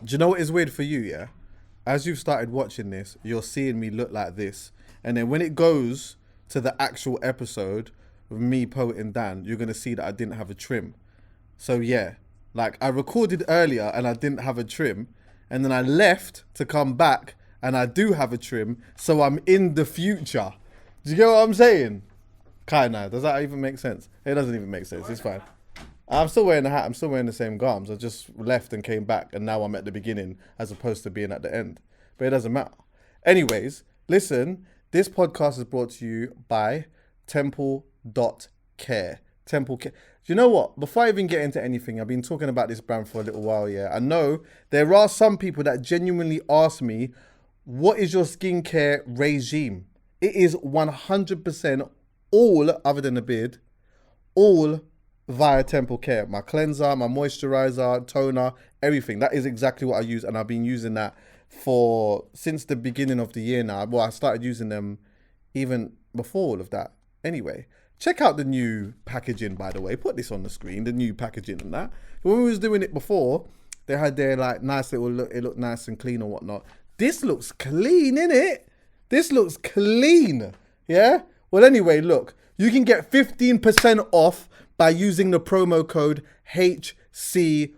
Do you know what is weird for you, yeah? As you've started watching this, you're seeing me look like this. And then when it goes to the actual episode of me, Poet and Dan, you're going to see that I didn't have a trim. So yeah, like I recorded earlier and I didn't have a trim. And then I left to come back and I do have a trim. So I'm in the future. Do you get what I'm saying? Kinda. Does that even make sense? It doesn't even make sense. It's fine. I'm still wearing the hat. I'm still wearing the same garms. I just left and came back, and now I'm at the beginning as opposed to being at the end. But it doesn't matter. Anyways, listen, this podcast is brought to you by Temple.care. Temple Care. Do you know what? Before I even get into anything, I've been talking about this brand for a little while, yeah. I know there are some people that genuinely ask me, what is your skincare regime? It is 100% all, other than the beard, all via Temple Care. My cleanser, my moisturizer, toner, everything. That is exactly what I use, and I've been using that since the beginning of the year now. Well, I started using them even before all of that. Anyway, check out the new packaging, by the way. Put this on the screen, the new packaging and that. When we was doing it before, they had their like nice little look. It looked nice and clean and whatnot. This looks clean, innit? This looks clean. Yeah? Well, anyway, look. You can get 15% off by using the promo code Hcpod,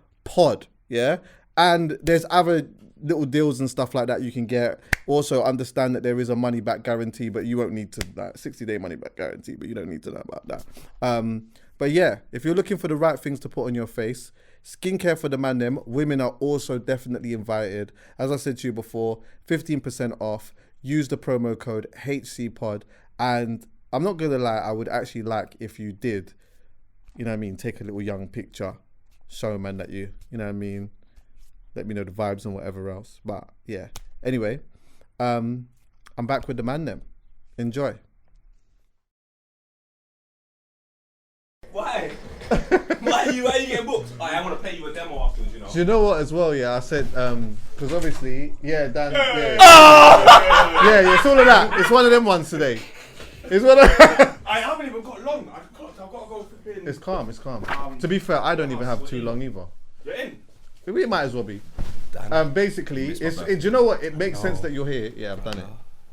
yeah? And there's other little deals and stuff like that you can get. Also, understand that there is a money back guarantee, but you won't need to, 60-day money back guarantee, but you don't need to know about that. But yeah, if you're looking for the right things to put on your face, skincare for the man them, women are also definitely invited. As I said to you before, 15% off. Use the promo code Hcpod. And I'm not going to lie, I would actually like if you did, you know what I mean, take a little young picture, show man that you know what I mean, let me know the vibes and whatever else. But yeah, anyway, I'm back with the man them. Enjoy. Why? Why are you getting booked? I want to pay you a demo afterwards, you know. Do you know what as well, yeah, I said, because obviously, yeah, Dan, yeah, it's all of that. It's one of them ones today. It's one of I haven't even got long. I've got to go flipping. It's calm. To be fair, I don't even have too long either. You're in? We might as well be. Basically, do you know what? It makes sense that you're here. Yeah, I've done it.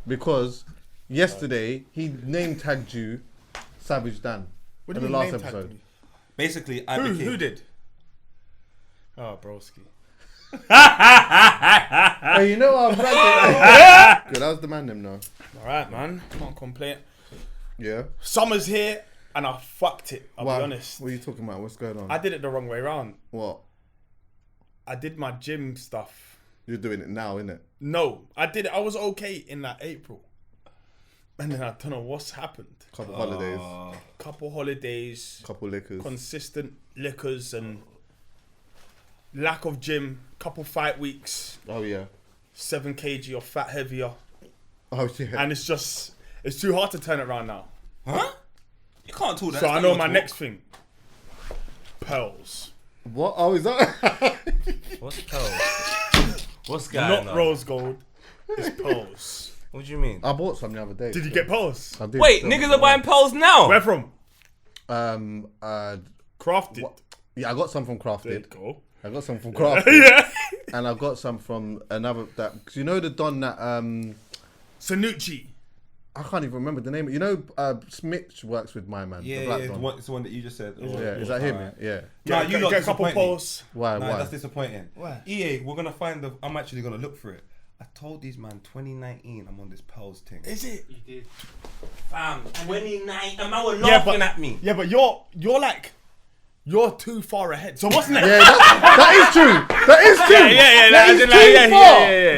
Because yesterday, he name tagged you Savage Dan. What do in you the mean last name tagged episode. me? Basically, Who did? Oh, broski. Hey, you know what? Good, that was the man them now. Alright, man. Can't complain. Yeah. Summer's here and I fucked it, I'll be honest. What are you talking about? What's going on? I did it the wrong way around. What? I did my gym stuff. You're doing it now, innit? No, I did it. I was okay in like April. And then I don't know what's happened. Couple holidays. Couple liquors. Consistent liquors and lack of gym. Couple fight weeks. Oh, yeah. 7 kg of fat heavier. Oh, yeah. And it's too hard to turn it around now. Huh? You can't talk that. So I know my next thing. Pearls. What? Oh, is that? What's pearls? What's going on? Not rose gold. It's pearls. What do you mean? I bought some the other day. Did you get pearls? I did. Wait, niggas are buying pearls now. Where from? Crafted. What? Yeah, I got some from There you Crafted. go. I got some from Crafted. Yeah. And I got some from another, cause you know the Don that, Sanucci. I can't even remember the name. You know, Smith works with my man. Yeah, the black yeah, Don. it's the one that you just said. Yeah, is that him? Alright. Yeah. Nah, Get, you lot get a couple disappoint me. pearls. Why? Nah, Why? that's disappointing. Why? EA, we're gonna find the. I'm actually gonna look for it. I told these man 2019 I'm on this Pearls thing. Is it? You did. Fam, 2019. And man were Yeah, laughing at me. Yeah, but you're like, you're too far ahead. So what's next? Yeah, that is true. That is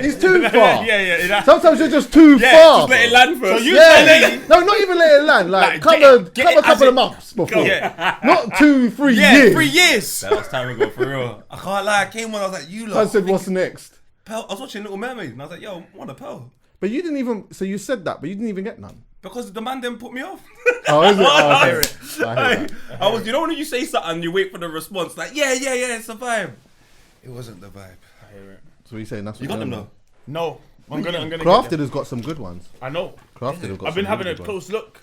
true. He's too far. Yeah. Sometimes you're just too Yeah, far. just let it land first. So you No, not even let it land. Like, Like, couple of months before. Yeah. Not 2-3 years. 3 years. That was time ago for real. I can't lie. I came on. I was like, you I lot. said, what's next? Pearl. I was watching Little Mermaid and I was like, yo, I want a pearl. But you didn't even. So you said that, but you didn't even get none. Because the man then put me off. Oh, is it? Oh, I okay. hear it. I hear that. I was, you know, when you say something, you wait for the response. Like, yeah, it's a vibe. It wasn't the vibe. I hear it. So you saying that's what You got them know? though. No, I'm gonna. Crafted Get them. has got some good ones. I know. Crafted has got. I've been some having really a good close look.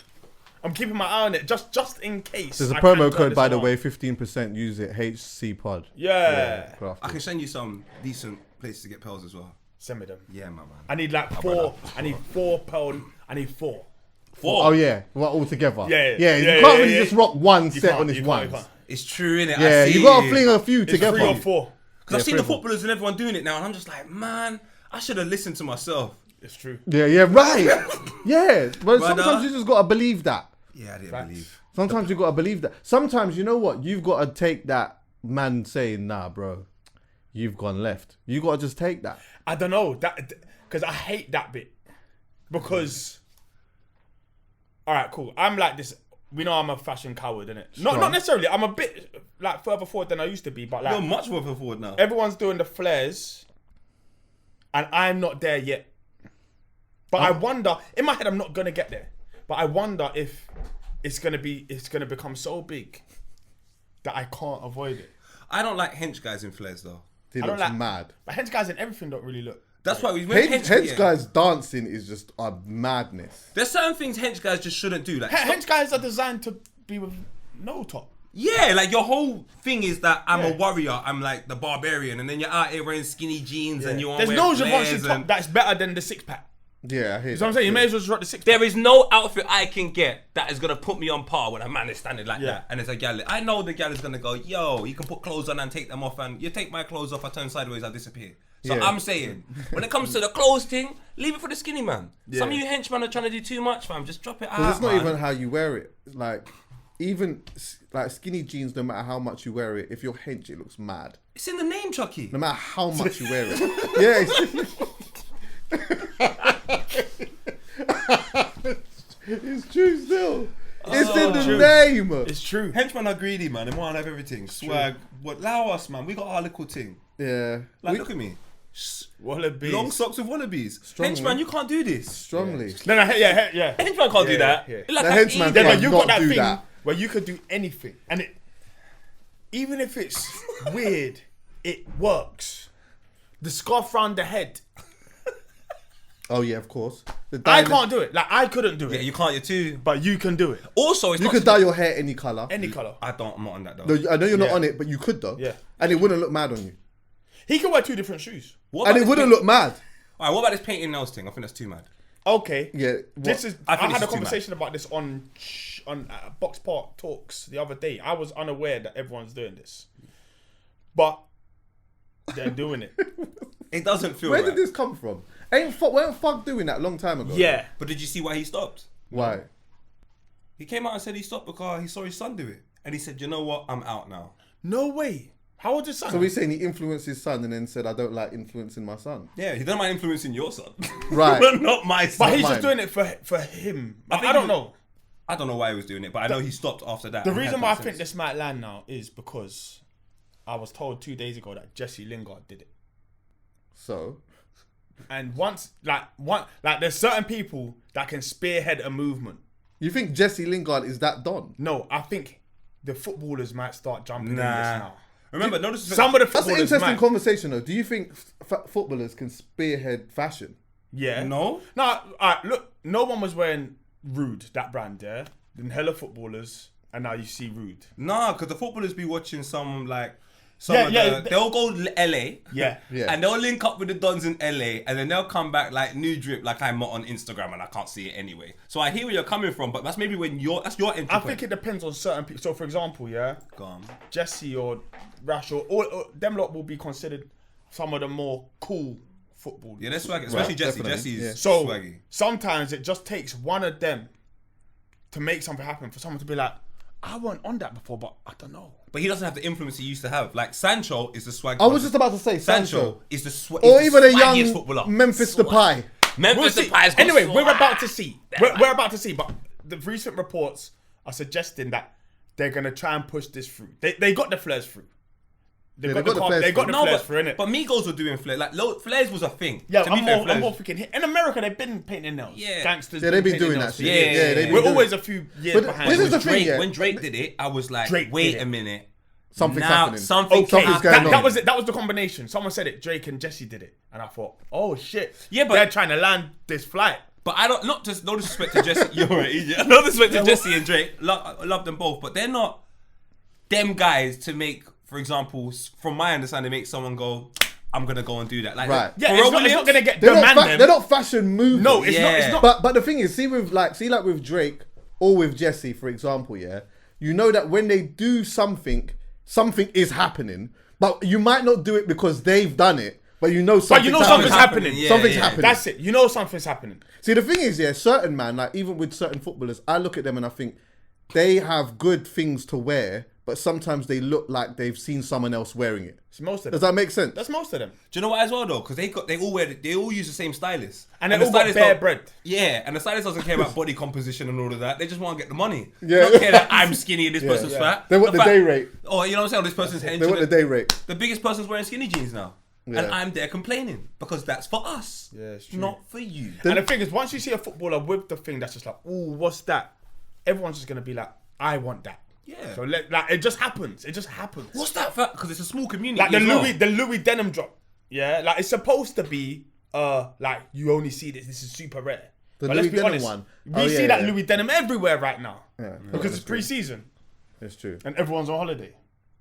I'm keeping my eye on it just in case. There's a I can promo turn code, this by the around. way, 15%. Use it. Hcpod. Yeah. Crafted. I can send you some decent places to get pearls as well. Send me them. Yeah, my man. I need like 4. I need 4 pearl. I need 4. 4. Oh yeah, well, all together. Yeah, You yeah, can't really yeah. just rock one You set can't, on this you one. can't. It's true, innit? Yeah, I see you gotta fling a few It's together. 3 or 4. Because I've seen the 3 or 4. footballers and everyone doing it now, and I'm just like, man, I should have listened to myself. It's true. Yeah, right. Yeah, but Brother. sometimes you just gotta believe that. Yeah, I didn't Facts. believe. Sometimes you gotta believe that. Sometimes you know what? You've gotta take that man saying, "Nah, bro, you've gone left." You gotta just take that. I don't know that because I hate that bit because. All right, cool. I'm like this. We know I'm a fashion coward, innit? Not necessarily. I'm a bit like further forward than I used to be, but like You're much more forward now. everyone's doing the flares, and I'm not there yet. But I wonder. In my head, I'm not gonna get there. But I wonder if it's gonna become so big that I can't avoid it. I don't like hench guys in flares though. He I don't looks like mad. But hench guys and everything don't really look. That's why we went Hench guys dancing is just a madness. There's certain things hench guys just shouldn't do. Like, Hench guys are designed to be with no top. yeah, like your whole thing is that I'm a Yeah. warrior. I'm like the barbarian, and then you're out here wearing skinny jeans and you want There's wear no flares Givenchy top and that's better than the 6-pack. Yeah, I hear You know what I'm saying? You may as well just rock the 6-pack. There is no outfit I can get that is gonna put me on par when a man is standing like Yeah. that. and it's a gal. I know the gal is gonna go, yo, you can put clothes on and take them off, and you take my clothes off, I turn sideways, I disappear. So Yeah. I'm saying, When it comes to the clothes thing, leave it for the skinny man. Some of you henchmen are trying to do too much, fam. Just drop it out. Because it's not man. even how you wear it. Like, even like skinny jeans, no matter how much you wear it, if you're hench, it looks mad. it's in the name, Chuckie. No matter how much you wear it. Yeah. It's true still. It's in the true. name. It's true. Henchmen are greedy, man. They want to have everything. Swag. What? Allow us, man. We got our little thing. Yeah. Like, look at me. Wallabies. Long socks with wallabies. Strongly. Henchman, you can't do this. Strongly. No, yeah. Henchman can't do Yeah, that. yeah. It's like The an henchman easy- Yeah, can't but you not got that do thing that. where you could do anything, and it, even if it's weird, it works. The scarf round the head, Oh yeah, of course. The I dye- can't do it. Like I couldn't do Yeah, it, you can't. You're too. but you can do it. Also, it's You not. could dye your hair any color. Any color. I'm not on that though. No, I know you're not Yeah. on it, but you could though. Yeah. And it wouldn't look mad on you. He can wear 2 different shoes. What And about it this wouldn't paint- look mad. Alright, what about this painting nails thing? I think that's too mad. Okay. Yeah. This is. I I, think had this a is too conversation about this on Box Park Talks the other day. I was unaware that everyone's doing this, but they're doing it. It doesn't feel Where right. did this come from? Weren't Fuck doing that a long time ago? Yeah. But did you see why he stopped? Why? He came out and said he stopped because he saw his son do it, and he said, "You know what? I'm out now." No way. How old is son? So we're saying he influenced his son and then said, "I don't like influencing my son." Yeah, he doesn't mind influencing your son, Right. but not my son. But he's mine. just doing it for him. think I don't he- know. I don't know why he was doing it, but I know he stopped after that. The and reason had why I that think sense. this might land now is because I was told 2 days ago that Jesse Lingard did it. So And there's certain people that can spearhead a movement. you think Jesse Lingard is that Don? No, I think the footballers might start jumping in this Nah. now. Remember, notice Some of the That's an footballers interesting might. conversation though. Do you think footballers can spearhead fashion? Yeah. No? No, alright, look, no one was wearing Rude, that brand, yeah? Then hella footballers, and now you see Rude. Nah, because the footballers be watching some like. They'll go LA, Yeah. Yeah. and they'll link up with the Dons in LA, and then they'll come back like new drip, like I'm not on Instagram and I can't see it anyway. So I hear where you're coming from, but that's maybe when that's your entry I point. think it depends on certain people. So, for example, yeah, Go on. Jesse or Rash or them lot will be considered some of the more cool football. Yeah, they're swaggy, especially Jesse. definitely, Jesse is yeah. So swaggy. sometimes it just takes one of them to make something happen for someone to be like, I weren't on that before, but I don't know. But he doesn't have the influence he used to have. Like Sancho is the swag. I was just about to say Sancho is the or even a swaggiest footballer. young Memphis Depay. Memphis We'll see. Depay's got Anyway, swag. we're about to see. We're about to see. But the recent reports are suggesting that they're gonna try and push this through. They got the flares through. They got the flares they got through. the No, flares through, innit? but Migos were doing flares. Like flares was a thing. Yeah, to be fair, I'm flares. more freaking. In America, they've been painting nails. Yeah. Gangsters. Yeah, they've been painting doing nails that too. shit. Yeah, Yeah, they've been We're doing always it. a few years But behind. this is the Drake, thing, yeah. when Drake did it, I was like, Drake wait did a it. minute. Something's now, happening. Something Okay, Something's going on. that was the combination. Someone said it. Drake and Jesse did it, and I thought, oh shit. Yeah, but- they're trying to land this flight. But I don't, not just, no disrespect to Jesse. You're right, idiot. No disrespect to Jesse and Drake. I love them both, but they're not them guys to make, for example, from my understanding, make someone go, I'm gonna go and do that. Like, Right. Yeah, Pharrell it's not Williams, gonna get They're demand them. they're not fashion movers. No, it's not. It's Yeah. not. But the thing is, see like with Drake or with Jesse, for example, yeah, you know that when they do something is happening, but you might not do it because they've done it, but you know something's something's happening. Yeah, something's yeah. happening. That's it. You know something's happening. See, the thing is, yeah, certain man, like even with certain footballers, I look at them and I think they have good things to wear, but sometimes they look like they've seen someone else wearing it. It's most of Does them. that make sense? That's most of them. Do you know what as well though? Because they all use the same stylist, And they the all got stylist bare don't- bread. Yeah, and the stylist doesn't care about body composition and all of that. They just want to get the money. Yeah. They don't care that I'm skinny and this person's fat. They want the day rate. Oh, you know what I'm saying? This person's They want the henching. day rate. The biggest person's wearing skinny jeans now. Yeah. And I'm there complaining because that's for us. Yeah, it's true. Not for you. And the thing is, once you see a footballer with the thing that's just like, ooh, what's that? Everyone's just gonna be like, I want that. Yeah. So like it just happens. It just happens. What's that for? Because it's a small community. Like the as well. Louis denim drop. Yeah, like it's supposed to be like you only see this. This is super rare. The But Louis let's be denim honest, one. we Oh, see yeah, that yeah. Louis denim everywhere right now. Yeah. Because it's pre-season It's true. and everyone's on holiday.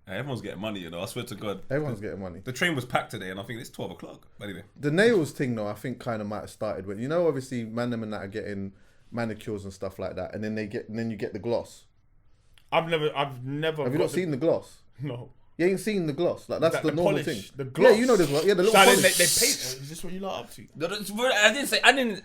Yeah, everyone's getting money, you know. I swear to God. Everyone's getting money. The train was packed today, and I think it's 12 o'clock. Anyway, The nails thing, though, I think kind of might have started when, you know, obviously, man them and that are getting manicures and stuff like that, and then you get the gloss. I've never. Have you got not seen the gloss? No. You ain't seen the gloss. Like that's That- the the normal polish, thing. the gloss. Yeah, you know this one. Yeah, the little So polish. they paint. Is this what you lot up to? no, I didn't say. I didn't.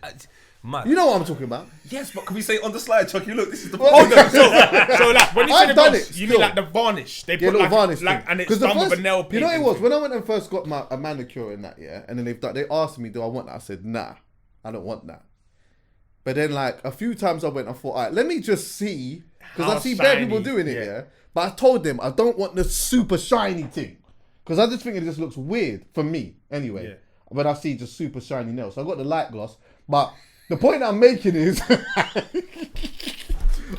Man. You know what I'm talking about. Yes, but can we say on the slide, Chuckie? Look, this is the. Hold on. So like when you say I've the done gloss, it, you still. mean like the varnish? They Yeah, put little like, varnish like thing. and it's 'Cause the done with first- a nail You paint. know what it was when I went and first got a manicure in that, yeah, and then they asked me, do I want that? I said, nah, I don't want that. But then like a few times I went, I thought, all right, let me just see, because I How see bare people shiny, doing it, yeah. yeah. But I told them I don't want the super shiny thing, because I just think it just looks weird for me anyway. Yeah. When I see just super shiny nails, so I got the light gloss. But the point I'm making is,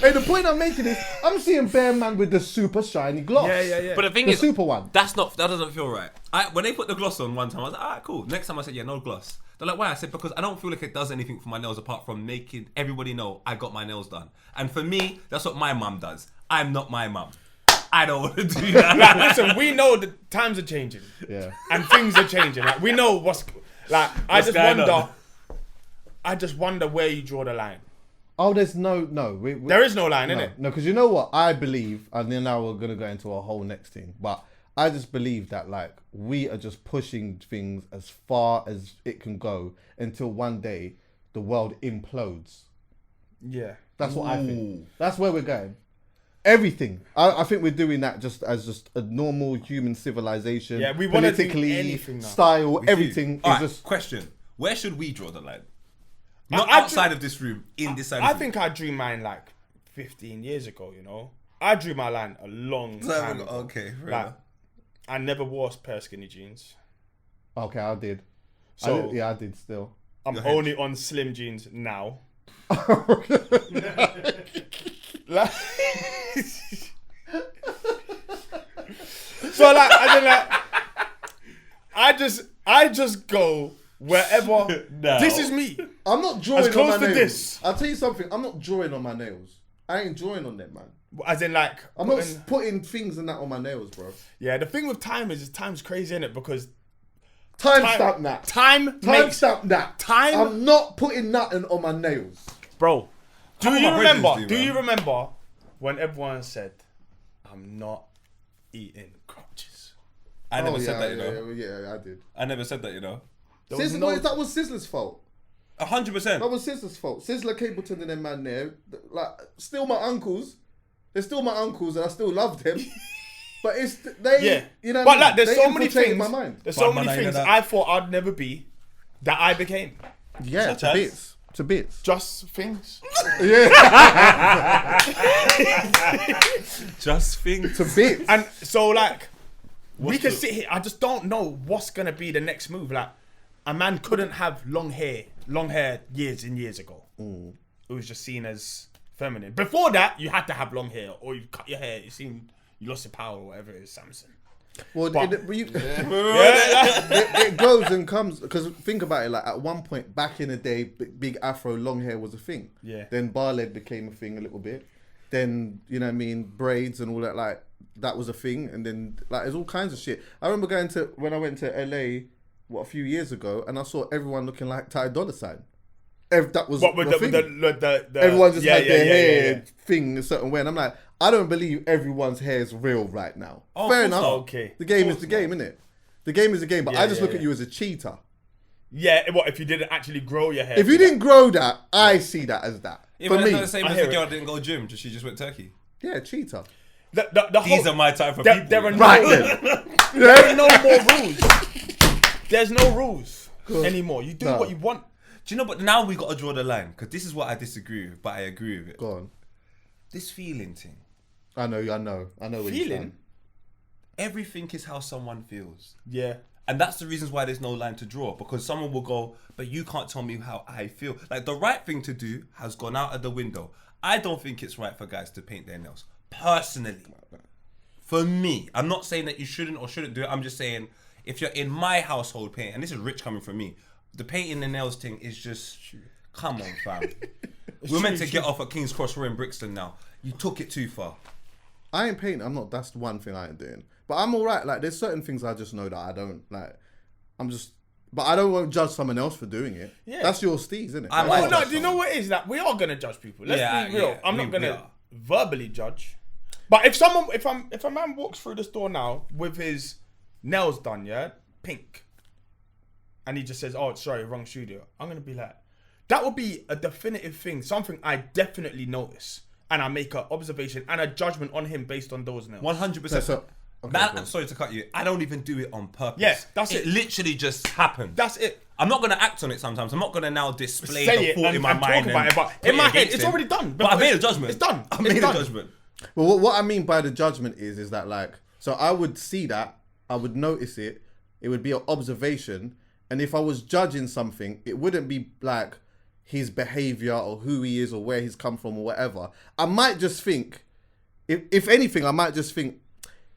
I'm seeing bare man with the super shiny gloss. Yeah. But the thing The is, super one. that doesn't feel right. When they put the gloss on one time, I was like, alright, cool. Next time I said, yeah, no gloss. They're like, why? I said, because I don't feel like it does anything for my nails apart from making everybody know I got my nails done. And for me, that's what my mum does. I'm not my mum. I don't want to do that. Like, listen, we know the times are changing. Yeah. And things are changing. Like we know what's like. What's going on? I just wonder where you draw the line. Oh, there's no. There is no line, No, innit? no, because you know what I believe, and then now we're gonna go into a whole next thing. But I just believe that like we are just pushing things as far as it can go until one day the world implodes. Yeah. That's what I think. That's where we're going. Everything. I think we're doing that just as just a normal human civilization. Yeah, we wanna do politically, anything now. style, everything is Alright, just. question. Where should we draw the line? Not I outside drew- of this room, in this side of I the room. think I drew mine like 15 years ago. You know, I drew my line a long time ago. Okay, fair Like, enough. I never wore a pair of skinny jeans. Okay, I did. So I did still. I'm Your head. only on slim jeans now. Like- so like, I mean, like, I just go wherever. No. This is me. I'm not drawing As close on my to nails. this. I'll tell you something. I'm not drawing on my nails. I ain't drawing on them, man. As in, like, I'm not putting things and that on my nails, bro. yeah. The thing with time is time's crazy, innit? Because Timestamp that. time makes Timestamp that. time- I'm not putting nothing on my nails. Bro, do How you my remember? brethren do, Do you man? remember when everyone said, "I'm not eating crutches"? I never said that, you know. Yeah, I did. I never said that, you know. There was That was Sizzler's fault. 100%. That was Sizzler's fault. Sizzler, Capleton, and them man there, like, still my uncles. They're still my uncles, and I still love them. But it's they. Yeah, You know. but what I like, mean? there's They so many infiltrated things. my mind. There's so But many man, I know things that. I thought I'd never be that I became. Yeah, Such to as? bits. To bits. Just things. Just think. To bits. And so like, we What's can the- sit here. I just don't know what's gonna be the next move. Like, a man couldn't have long hair years and years ago. It was just seen as feminine. Before that, you had to have long hair, or you cut your hair. It seemed you lost your power, or whatever it is, Samson. Well, But- it goes and comes because think about it. Like at one point back in the day, big afro, long hair was a thing. Yeah. Then barled became a thing a little bit. Then you know what I mean, braids and all that. Like that was a thing. And then like there's all kinds of shit. I remember going to when I went to LA a few years ago, and I saw everyone looking like Ty Dolla $ign. That was What with the thing. Everyone just had their hair thing a certain way, and I'm like, I don't believe everyone's hair is real right now. Fair enough. Okay. The game is the game, innit? The game is the game, but I just look at you as a cheater. Yeah, what if you didn't actually grow your hair? If you didn't grow that, I see that as that. Yeah, For but me, that's not the same as the girl that didn't go gym, she just went turkey. yeah, cheater. These are my type of people. There are Right no, then. there are no more rules. There's no rules anymore. You do what you want. Do you know, but now we got to draw the line, because this is what I disagree with, but I agree with it. Go on. This feeling thing. I know where you're Feeling? Everything is how someone feels. Yeah. And that's the reasons why there's no line to draw, because someone will go, but you can't tell me how I feel. Like, the right thing to do has gone out of the window. I don't think it's right for guys to paint their nails. Personally. For me. I'm not saying that you shouldn't or shouldn't do it. I'm just saying, if you're in my household painting, and this is rich coming from me, the painting the nails thing is just, come on, fam. We're meant to get off at King's Cross. We're in Brixton now. You took it too far. I ain't painting. That's the one thing I ain't doing. But I'm all right. Like, there's certain things I just know that I don't like. But I don't want to judge someone else for doing it. Yeah. That's your steez, isn't it? I might No, do you know what it is? That we are gonna judge people. Let's be real. yeah, I'm we- not we gonna are. verbally judge. But if a man walks through the store now with his nails done, yeah, pink, and he just says, "Oh, sorry, wrong studio," I'm gonna be like, that would be a definitive thing, something I definitely notice, and I make an observation and a judgment on him based on those nails. 100%. So- okay, Man, cool. I'm sorry to cut you. I don't even do it on purpose. Yeah, that's it. It literally just happened. That's it. I'm not gonna act on it sometimes. I'm not gonna now display Say the it thought and, in my and mind. talk about it, but put in my head, against it's him. already done. But I made a judgment. It's done. I It's made a done. judgment. Well, what I mean by the judgment is that, like, so I would see that, I would notice it, it would be an observation, and if I was judging something, it wouldn't be like his behavior or who he is or where he's come from or whatever. I might just think, if anything, I might just think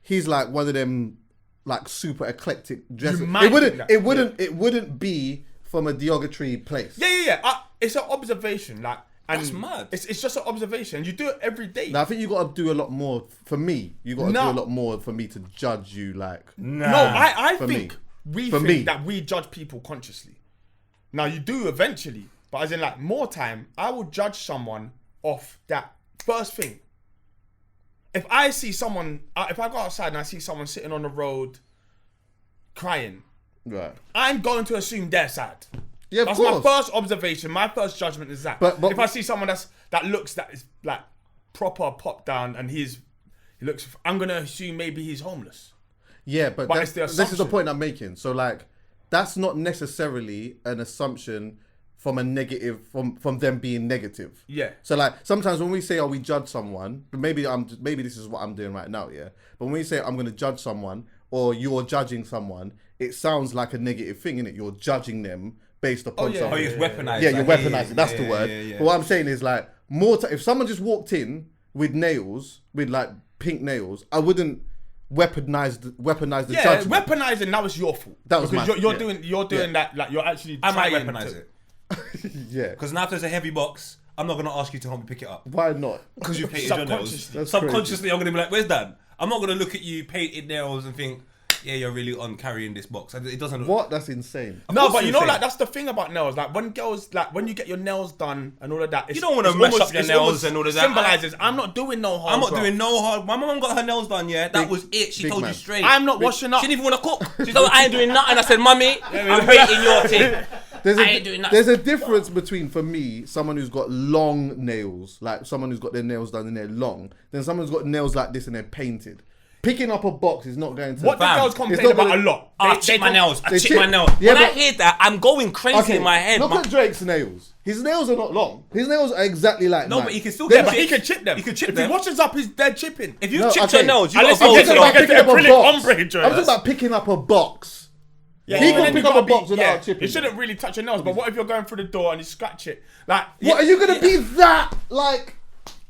he's like one of them, like, super eclectic dressers. might think that. It wouldn't be from a derogatory place. Yeah. It's an observation, like, and That's mad. It's just an observation. You do it every day. Now, I think you got to do a lot more for me. You got to No. do a lot more for me to judge you. Like, No, I For think me. we For think me. that we judge people consciously. Now you do eventually, but as in, like, more time, I will judge someone off that first thing. If I see someone, if I go outside and I see someone sitting on the road crying, right? I'm going to assume they're sad. Yeah, of That's course. my first observation. My first judgment is that. But- if I see someone that is like proper pop down and he looks, I'm gonna assume maybe he's homeless. Yeah, but But it's the this is the assumption. point I'm making. So, like, that's not necessarily an assumption from a negative, from them being negative. Yeah. So, like, sometimes when we say, "Oh, we judge someone," maybe this is what I'm doing right now. Yeah. But when we say I'm going to judge someone or you're judging someone, it sounds like a negative thing, innit? You're judging them based upon yeah. something. Oh, you're weaponized. Yeah, you're Like, weaponizing. That's the word. Yeah. But what I'm saying is, like, if someone just walked in with nails, with like pink nails, I wouldn't weaponize the Yeah, judgment. weaponizing, now it's your fault. That was because my- you're yeah. doing that, like, you're actually I might trying weaponize to- it. Yeah. Because now if there's a heavy box, I'm not going to ask you to help me pick it up. Why not? Because you painted your nails. Subconsciously. That's Subconsciously, I'm going to be like, where's Dan? I'm not going to look at you painted nails and think, yeah, you're really on carrying this box. It doesn't. What? That's insane. No, course but you it's know, insane. like, that's the thing about nails. Like, when girls, like, when you get your nails done and all of that, You don't wanna it's mash almost- up your it's nails almost and all of that. Symbolizes, I'm not doing no harm. I'm not bro. doing no hard. My mum got her nails done, yeah. That Big- was it. She big told man. you straight. I'm not washing up. She didn't even want to cook. She told me, I ain't doing nothing. I said, Mummy, I'm painting your thing. There's I ain't doing a, that. there's a difference between, for me, someone who's got long nails, like someone who's got their nails done and they're long, than someone who's got nails like this and they're painted. Picking up a box is not going to... What the Fam, girls it's complain not about gonna- a lot. I chip my nails. I they chip chip- my nails. Yeah, When I but- hear that, I'm going crazy in my head. Look at Drake's nails. His nails are not long. His nails are exactly like No, mine. but he can still Yeah, get but he chips. can chip them. He can chip if them. he washes up, he's dead chipping. If you No, chipped okay. your nails, you Unless got he to gets go it to back the at the picking up a acrylic box. ombre I'm joiners. talking about picking up a box. Yeah, He and can then pick you up gotta a box without chipping You shouldn't really touch your nails, but what if you're going through the door and you scratch it? Like, What, are you going to be that, like,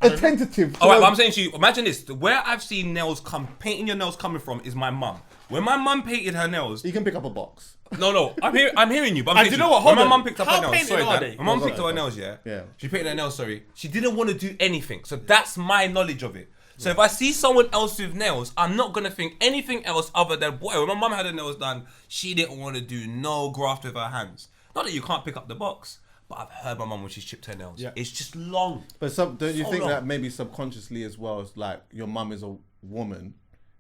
attentive? to All right, them? but I'm saying to you, imagine this. Where I've seen nails painting your nails coming from is my mum. When my mum painted her nails, You can pick up a box. no, I'm hearing you. But I'm And saying do to you know what? When Hold my on. mum picked up How her nails, painted sorry, are Dan. they? My mum Go picked on, up her go on. nails, yeah. Yeah. She painted her nails. Sorry, she didn't want to do anything, so that's my knowledge of it. So if I see someone else with nails, I'm not gonna think anything else other than, boy, when my mum had her nails done, she didn't want to do no graft with her hands. Not that you can't pick up the box, but I've heard my mum when she's chipped her nails. Yeah. It's just long. But don't you So think long. that maybe subconsciously as well, it's like your mum is a woman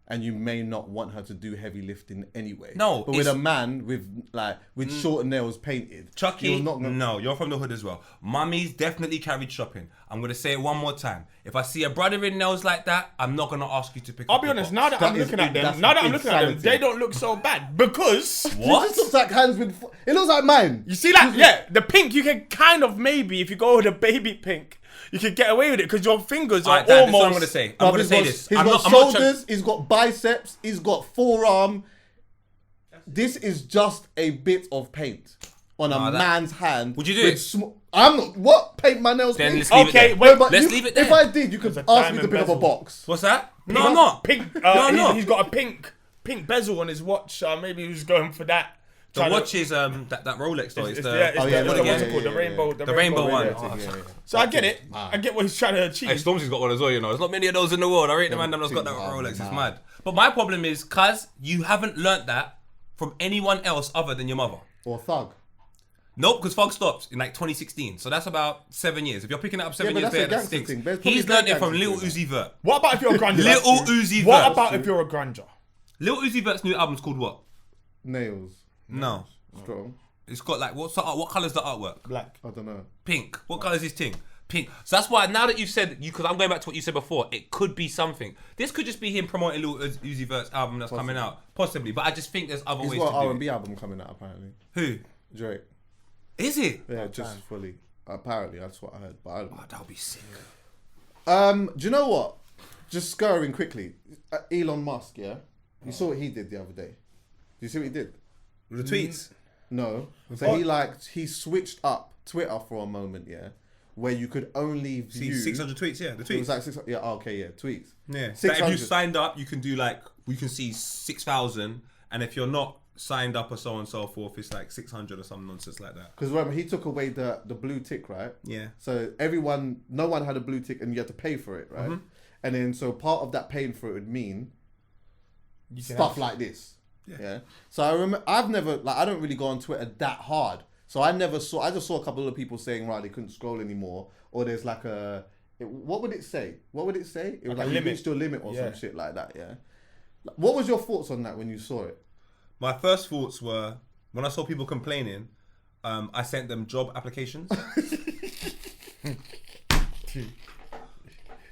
and you may not want her to do heavy lifting anyway. No, but with it's- a man with short nails painted, Chuckie, you're not gonna, no, you're from the hood as well. Mummies definitely carried shopping. I'm gonna say it one more time. If I see a brother in nails like that, I'm not gonna ask you to pick I'll up be the honest. box. Now that That I'm is looking at that's them, now that I'm looking at them, insanity. they don't look so bad because It What? just looks like hands with. It looks like mine. you see, like, yeah, the pink you can kind of maybe if you go with the baby pink, you can get away with it because your fingers are Alright, Dad, this is almost. what I'm gonna say. I'm Bruv, gonna he's say got- this. He's I'm got not trying- shoulders. He's got biceps. He's got forearm. This is just a bit of paint on a Nah, that- man's hand. Would you do with it? I'm not. What? Paint my nails Then pink? let's leave Okay, it there. wait, but let's leave it there. If I did, you could There's a ask me to diamond pick up a bezel. box. What's that? No, I'm not. Pink. No, I'm not. He's got a pink bezel on his watch. Maybe he was going for that. The Trying to- watch is that Rolex though. It's It's the the, it's Oh, the, yeah, what's yeah, it yeah, called? yeah, The rainbow. The rainbow one. Yeah, yeah. So I get it. I get what he's trying to achieve. Hey, Stormzy's got one as well, you know. There's not many of those in the world. I rate the man that's got that Rolex. It's mad. But my problem is, cuz you haven't learnt that from anyone else other than your mother. Or thug. Nope, because Fog stopped in like 2016. So that's about 7 years. If you're picking it up 7 but years that's a later, that gangster stinks. thing. There's probably He's learned it gangster from Lil thing. Uzi Vert. What about if you're a grunge? Little Uzi What Vert. about if you're a grunger? Lil Uzi Vert's new album's called what? Nails. No. Strong. It's got like, what colour's the artwork? Black. I don't know. Pink. What colour is his thing? Pink. So that's why now that you've said, because I'm going back to what you said before, it could be something. This could just be him promoting Lil Uzi Vert's album that's coming out. Possibly. But I just think there's other He's ways got to an do R&B it. album coming out apparently. Who? Drake. Is it? Yeah, just fully. Apparently, that's what I heard. But I don't know. Oh, that would be sick. Do you know what? Just scurrying quickly. Elon Musk, yeah? You saw what he did the other day. Do you see what he did? The tweets. No. So he switched up Twitter for a moment, yeah? Where you could only view... See 600 tweets, yeah. The It was tweets. like 600... Yeah, okay, yeah. Tweets. Yeah. So if 600. you signed up, you can do like, we can see 6,000. And if you're not signed up or so on and so forth, it's like 600 or some nonsense like that. Because remember, he took away the blue tick, right? Yeah. So no one had a blue tick and you had to pay for it, right? And then so part of that paying for it would mean stuff like this. Yeah. So I've never, like, I don't really go on Twitter that hard. So I just saw a couple of people saying, right, they couldn't scroll anymore. Or there's like what would it say? What would it say? It was like you limit. reached your limit or Yeah. some shit like that, yeah? What was your thoughts on that when you saw it? My first thoughts were, when I saw people complaining, I sent them job applications.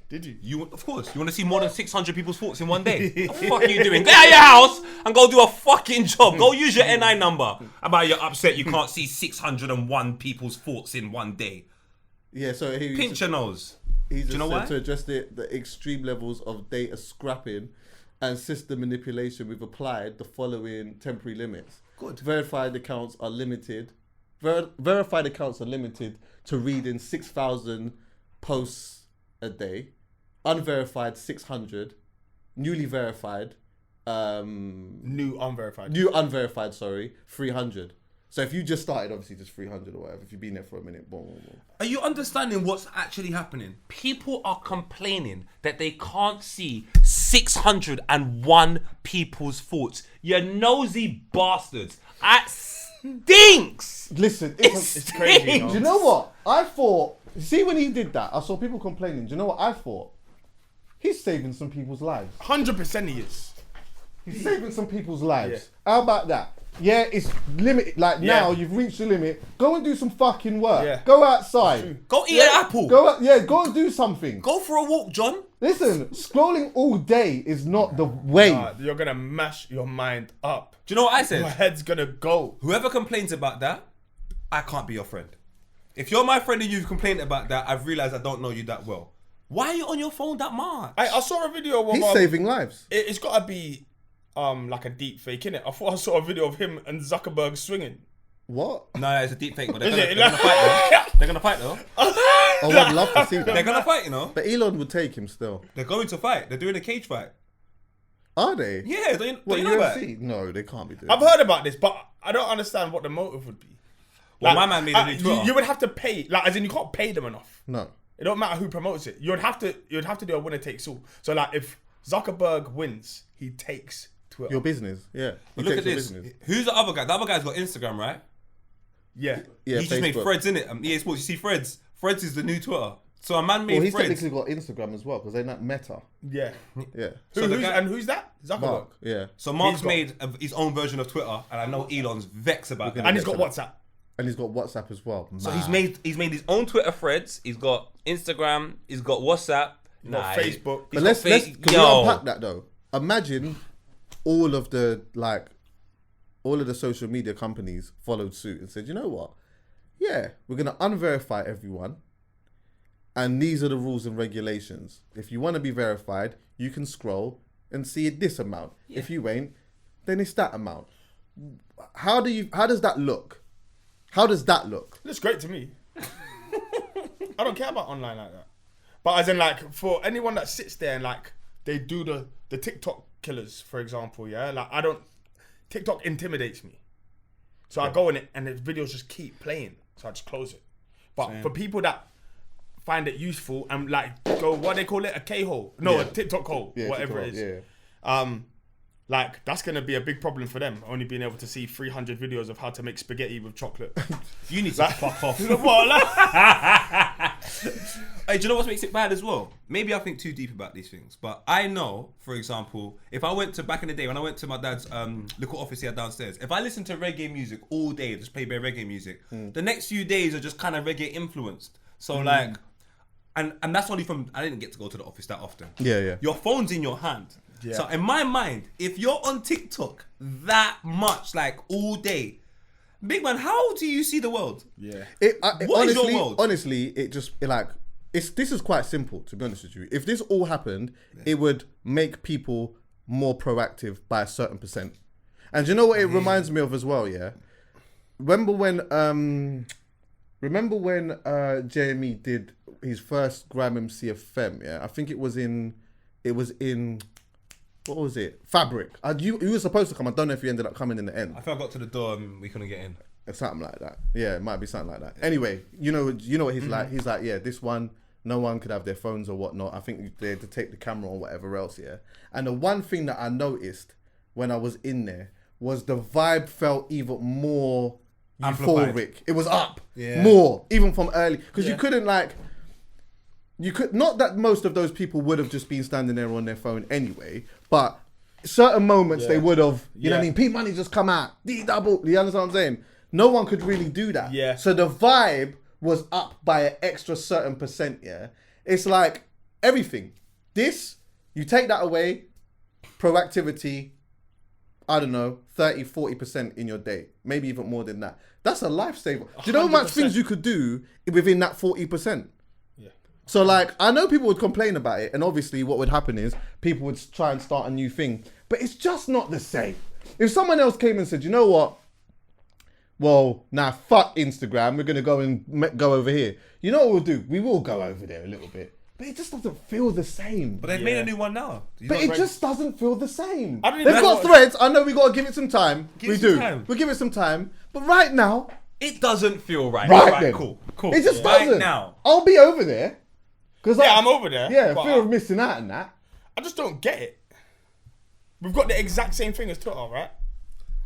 Did you? You, of course, you want to see more than 600 people's thoughts in one day? What the fuck are you doing? Get out of your house and go do a fucking job. Go use your NI number. About you're upset you can't see 601 people's thoughts in one day. Yeah, so he Pinch your nose. He just you know said why? to address the extreme levels of data scrapping and system manipulation, we've applied the following temporary limits. Good. Verified accounts are limited. Verified accounts are limited to reading 6,000 posts a day. Unverified 600. Newly verified. New unverified. New unverified. Sorry, 300. So if you just started, obviously just 300 or whatever. If you've been there for a minute, boom, boom, boom. Are you understanding what's actually happening? People are complaining that they can't see 601 people's thoughts. You nosy bastards. That stinks. Listen, It's crazy. You know? Do you know what? I thought, see when he did that, I saw people complaining. Do you know what I thought? He's saving some people's lives. 100% he is. He's saving some people's lives. How about that? Yeah, it's limited. Like Yeah. now, you've reached the limit. Go and do some fucking work. Yeah. Go outside. Go eat an apple. Go and do something. Go for a walk, John. Listen, scrolling all day is not the way. You're gonna mash your mind up. Do you know what I Your said? head's gonna go. Whoever complains about that, I can't be your friend. If you're my friend and you've complained about that, I've realised I don't know you that well. Why are you on your phone that much? I saw a video of He's saving lives. It's gotta be like a deep fake, innit? I thought I saw a video of him and Zuckerberg swinging. What? No, it's a deep fake, but they're Is gonna, it? they're gonna fight though. They're gonna fight though. Oh, I'd love to see They're that. gonna fight, you know. But Elon would take him still. They're going to fight. They're doing a cage fight. Are they? Yeah, don't What, you know that? UFC? No, they can't be doing I've that. heard about this, but I don't understand what the motive would be. Well, my man made a new Twitter. You would have to pay, like, as in you can't pay them enough. No. It don't matter who promotes it. You'd have to do a winner takes all. So like, if Zuckerberg wins, he takes Twitter. Your business, yeah. But look at this. Who's the other guy? The other guy's got Instagram, right? Yeah. Yeah, He just made Facebook. Threads, innit? EA Sports. You see Threads? Threads is the new Twitter. So a man made Well, he's Threads. technically got Instagram as well because they're not Meta. Yeah. Yeah. So the guy- who's that? Zuckerberg. Mark. Yeah. So Mark's He's got- made his own version of Twitter, and I know Elon's vexed about that. And he's got WhatsApp. And he's got WhatsApp as well. So he's made his own Twitter Threads. He's got Instagram. He's got WhatsApp. got Facebook. But let's can we unpack that though. Imagine all of the social media companies followed suit and said, you know what? Yeah, we're gonna unverify everyone, and these are the rules and regulations. If you want to be verified, you can scroll and see this amount. Yeah. If you ain't, then it's that amount. How does that look? How does that look? Looks great to me. I don't care about online like that. But as in, like, for anyone that sits there and like they do the TikTok killers, for example, yeah, like TikTok intimidates me. So I go in it and the videos just keep playing. So I just close it. But for people that find it useful and like go, what they call it, a K-hole? No, a TikTok hole, whatever TikTok, it is. Like, that's going to be a big problem for them, only being able to see 300 videos of how to make spaghetti with chocolate. You need to fuck off. What, like- Hey, do you know what makes it bad as well? Maybe I think too deep about these things, but I know, for example, if I went to back in the day when I went to my dad's little office here downstairs, if I listened to reggae music all day, just play bare reggae music, the next few days are just kind of reggae influenced. So like, and that's only from, I didn't get to go to the office that often. Yeah. Your phone's in your hand. Yeah. So in my mind, if you're on TikTok that much, like all day, big man, how do you see the world? Yeah. What is your world? Honestly, this is quite simple, to be honest with you. If this all happened, it would make people more proactive by a certain percent. And do you know what it reminds me of as well, yeah? Remember when JME did his first Gram MC FM, yeah? I think it was in what was it? Fabric. You were supposed to come. I don't know if you ended up coming in the end. I think I got to the door and we couldn't get in. Something like that. Yeah, it might be something like that. Anyway, you know what he's like. He's like, yeah, this one, no one could have their phones or whatnot. I think they had to take the camera or whatever else, yeah. And the one thing that I noticed when I was in there was the vibe felt even more Amplified. euphoric. It was up Yeah. more, even from early. Because you couldn't not that most of those people would have just been standing there on their phone anyway, but certain moments they would have, you know what I mean? P Money just come out, D-double, you understand what I'm saying? No one could really do that. Yeah. So the vibe was up by an extra certain percent, yeah? It's like everything. This, you take that away, proactivity, I don't know, 30, 40% in your day. Maybe even more than that. That's a lifesaver. Do you know how much 100%. things you could do within that 40%? So like, I know people would complain about it, and obviously what would happen is people would try and start a new thing, but it's just not the same. If someone else came and said, you know what? Well, now fuck Instagram, we're going to go and go over here. You know what we'll do? We will go over there a little bit, but it just doesn't feel the same. But they've made a new one now. But it just doesn't feel the same. I don't even They've know got what- threads. I know we got to give it some time. Give We it some do. time. We'll give it some time. But right now, It doesn't feel right. right then. Cool. It just Right doesn't. now. I'll be over there. Yeah, I'm over there. Yeah, but fear of missing out on that. I just don't get it. We've got the exact same thing as Twitter, right?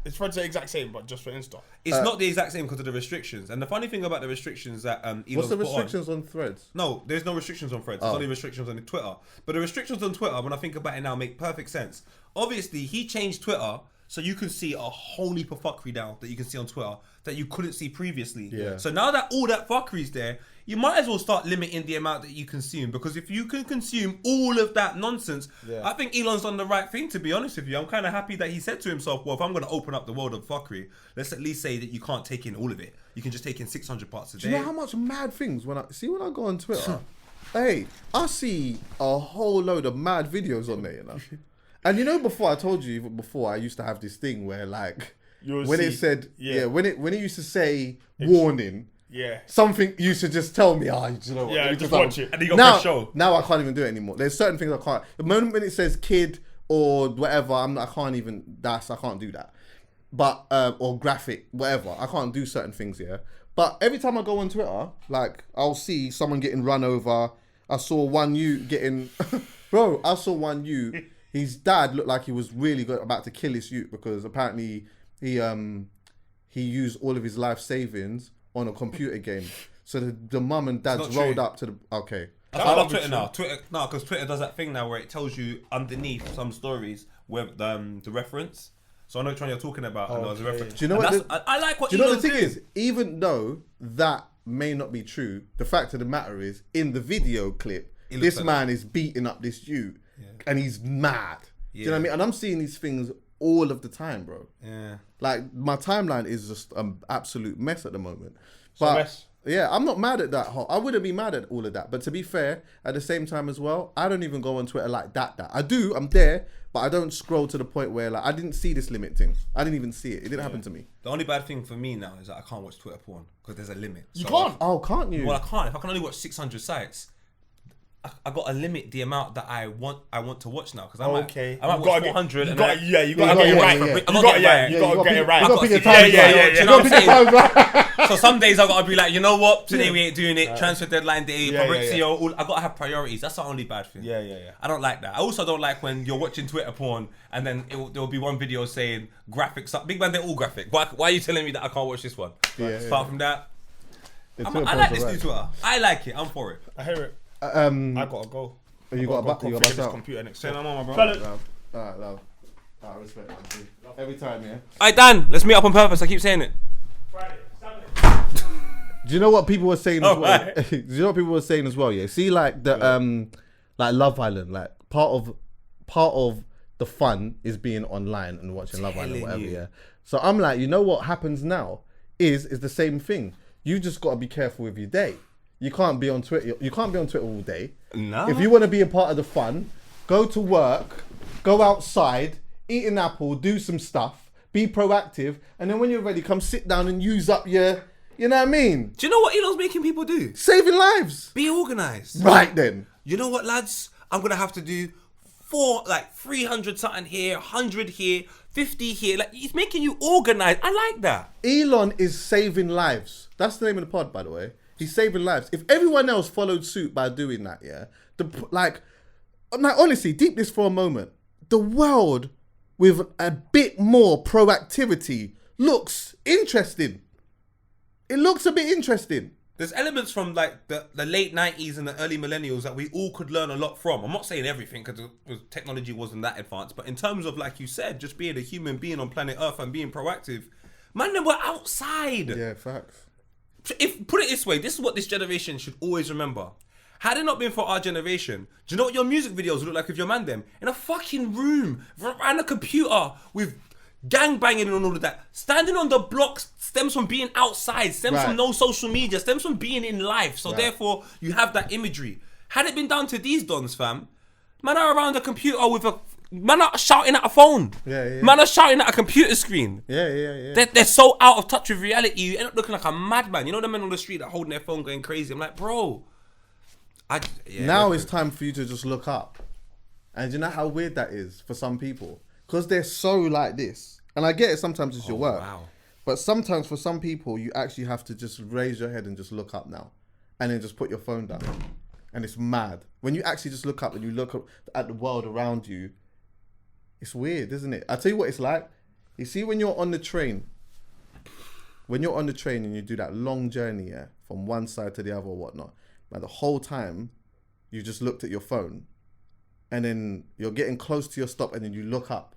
It's Threads the exact same, but just for Insta. It's not the exact same because of the restrictions. And the funny thing about the restrictions that Elon's What's the put on- restrictions on threads? No, there's no restrictions on Threads. There's only restrictions on Twitter. But the restrictions on Twitter, when I think about it now, make perfect sense. Obviously, he changed Twitter so you can see a whole heap of fuckery now that you can see on Twitter that you couldn't see previously. Yeah. So now that all that fuckery's there, you might as well start limiting the amount that you consume, because if you can consume all of that nonsense, I think Elon's done the right thing, to be honest with you. I'm kind of happy that he said to himself, well, if I'm going to open up the world of fuckery, let's at least say that you can't take in all of it. You can just take in 600 parts a day. Do you know how much mad things when I go on Twitter? Hey, I see a whole load of mad videos on there, you know. And you know, before I told you, even before, I used to have this thing where like You'll when it see- said yeah. when it used to say warning, Yeah. something used to just tell me, you know what? Yeah, let me just have watch a-" it. And you got Now, press show. now I can't even do it anymore. There's certain things I can't. The moment when it says kid or whatever, I can't do that. but or graphic, whatever. I can't do certain things, yeah. But every time I go on Twitter, like I'll see someone getting run over. I saw one you getting, bro. I saw one you. His dad looked like he was really about to kill his youth because apparently he used all of his life savings on a computer game. So the mum and dad's rolled up to the okay. I love Twitter now. Because Twitter does that thing now where it tells you underneath some stories with the reference. So I know which one you're talking about. And there's a reference. Do you know what? I like what. Do you know Elon's what the thing doing. is? Even though that may not be true, the fact of the matter is, in the video clip, this like man is beating up this youth, and he's mad. Do you know what I mean? And I'm seeing these things all of the time, bro. Yeah. Like my timeline is just an absolute mess at the moment. But mess. yeah, I'm not mad at that. I wouldn't be mad at all of that. But to be fair, at the same time as well, I don't even go on Twitter like that. I do. I'm there, but I don't scroll to the point where like I didn't see this limit thing. I didn't even see it. It didn't happen to me. The only bad thing for me now is that I can't watch Twitter porn because there's a limit. You can't. Oh, can't you? Well, I can't. If I can only watch 600 sites, I got to limit the amount that I want to watch now because I might watch 400. You and got then to get it right. yeah. You got to get it right. You got to pick your Yeah, times yeah, right. yeah, You you got know to what pick your I'm times right. So some days I gotta be like, you know what? Today we ain't doing it. Transfer deadline day, Yeah, yeah, Fabrizio. I gotta have priorities. That's the only bad thing. Yeah. I don't like that. I also don't like when you're watching Twitter porn and then there will be one video saying graphics up. Big man, they're all graphic. Why are you telling me that I can't watch this one? Apart from that, I like this new Twitter. I like it. I'm for it. I hear it. I gotta go. You got a configure back this out. computer next Say time. no more, bro. Love. Alright, love. Alright, respect. Man. Every time, yeah. Alright, Dan. Let's meet up on purpose. I keep saying it. Friday, Saturday. Do you know what people were saying as well? Alright. Do you know what people were saying as well? Yeah. See, like the like Love Island, like part of the fun is being online and watching Love Island, whatever. you. Yeah. So I'm like, you know what happens now is the same thing. You just got to be careful with your day. You can't be on Twitter. You can't be on Twitter all day. No. If you want to be a part of the fun, go to work, go outside, eat an apple, do some stuff, be proactive, and then when you're ready, come sit down and use up your, you know what I mean? Do you know what Elon's making people do? Saving lives. Be organised. Right then. You know what, lads? I'm gonna have to do 300 something here, 100 here, 50 here. Like, he's making you organised. I like that. Elon is saving lives. That's the name of the pod, by the way. He's saving lives. If everyone else followed suit by doing that, yeah, like honestly, deep this for a moment. The world with a bit more proactivity looks interesting. It looks a bit interesting. There's elements from like the late 90s and the early millennials that we all could learn a lot from. I'm not saying everything because technology wasn't that advanced, but in terms of, like you said, just being a human being on planet Earth and being proactive, man, they were outside. Yeah, facts. If put it this way, this is what this generation should always remember. Had it not been for our generation, do you know what your music videos would look like with your man them? In a fucking room, around a computer, with gangbanging and all of that. Standing on the blocks stems from being outside, stems from no social media, stems from being in life. So therefore, you have that imagery. Had it been down to these dons, fam, man are around a computer with a... Man are shouting at a phone. Yeah. Man are shouting at a computer screen. Yeah. They're so out of touch with reality, you end up looking like a madman. You know the men on the street that holding their phone going crazy? I'm like, bro. Now it's time for you to just look up. And you know how weird that is for some people? Because they're so like this. And I get it, sometimes it's your work. Wow. But sometimes for some people, you actually have to just raise your head and just look up now. And then just put your phone down. And it's mad. When you actually just look up and you look up at the world around you, it's weird, isn't it? I tell you what it's like. You see when you're on the train, and you do that long journey, yeah, from one side to the other or whatnot, but the whole time you just looked at your phone, and then you're getting close to your stop, and then you look up.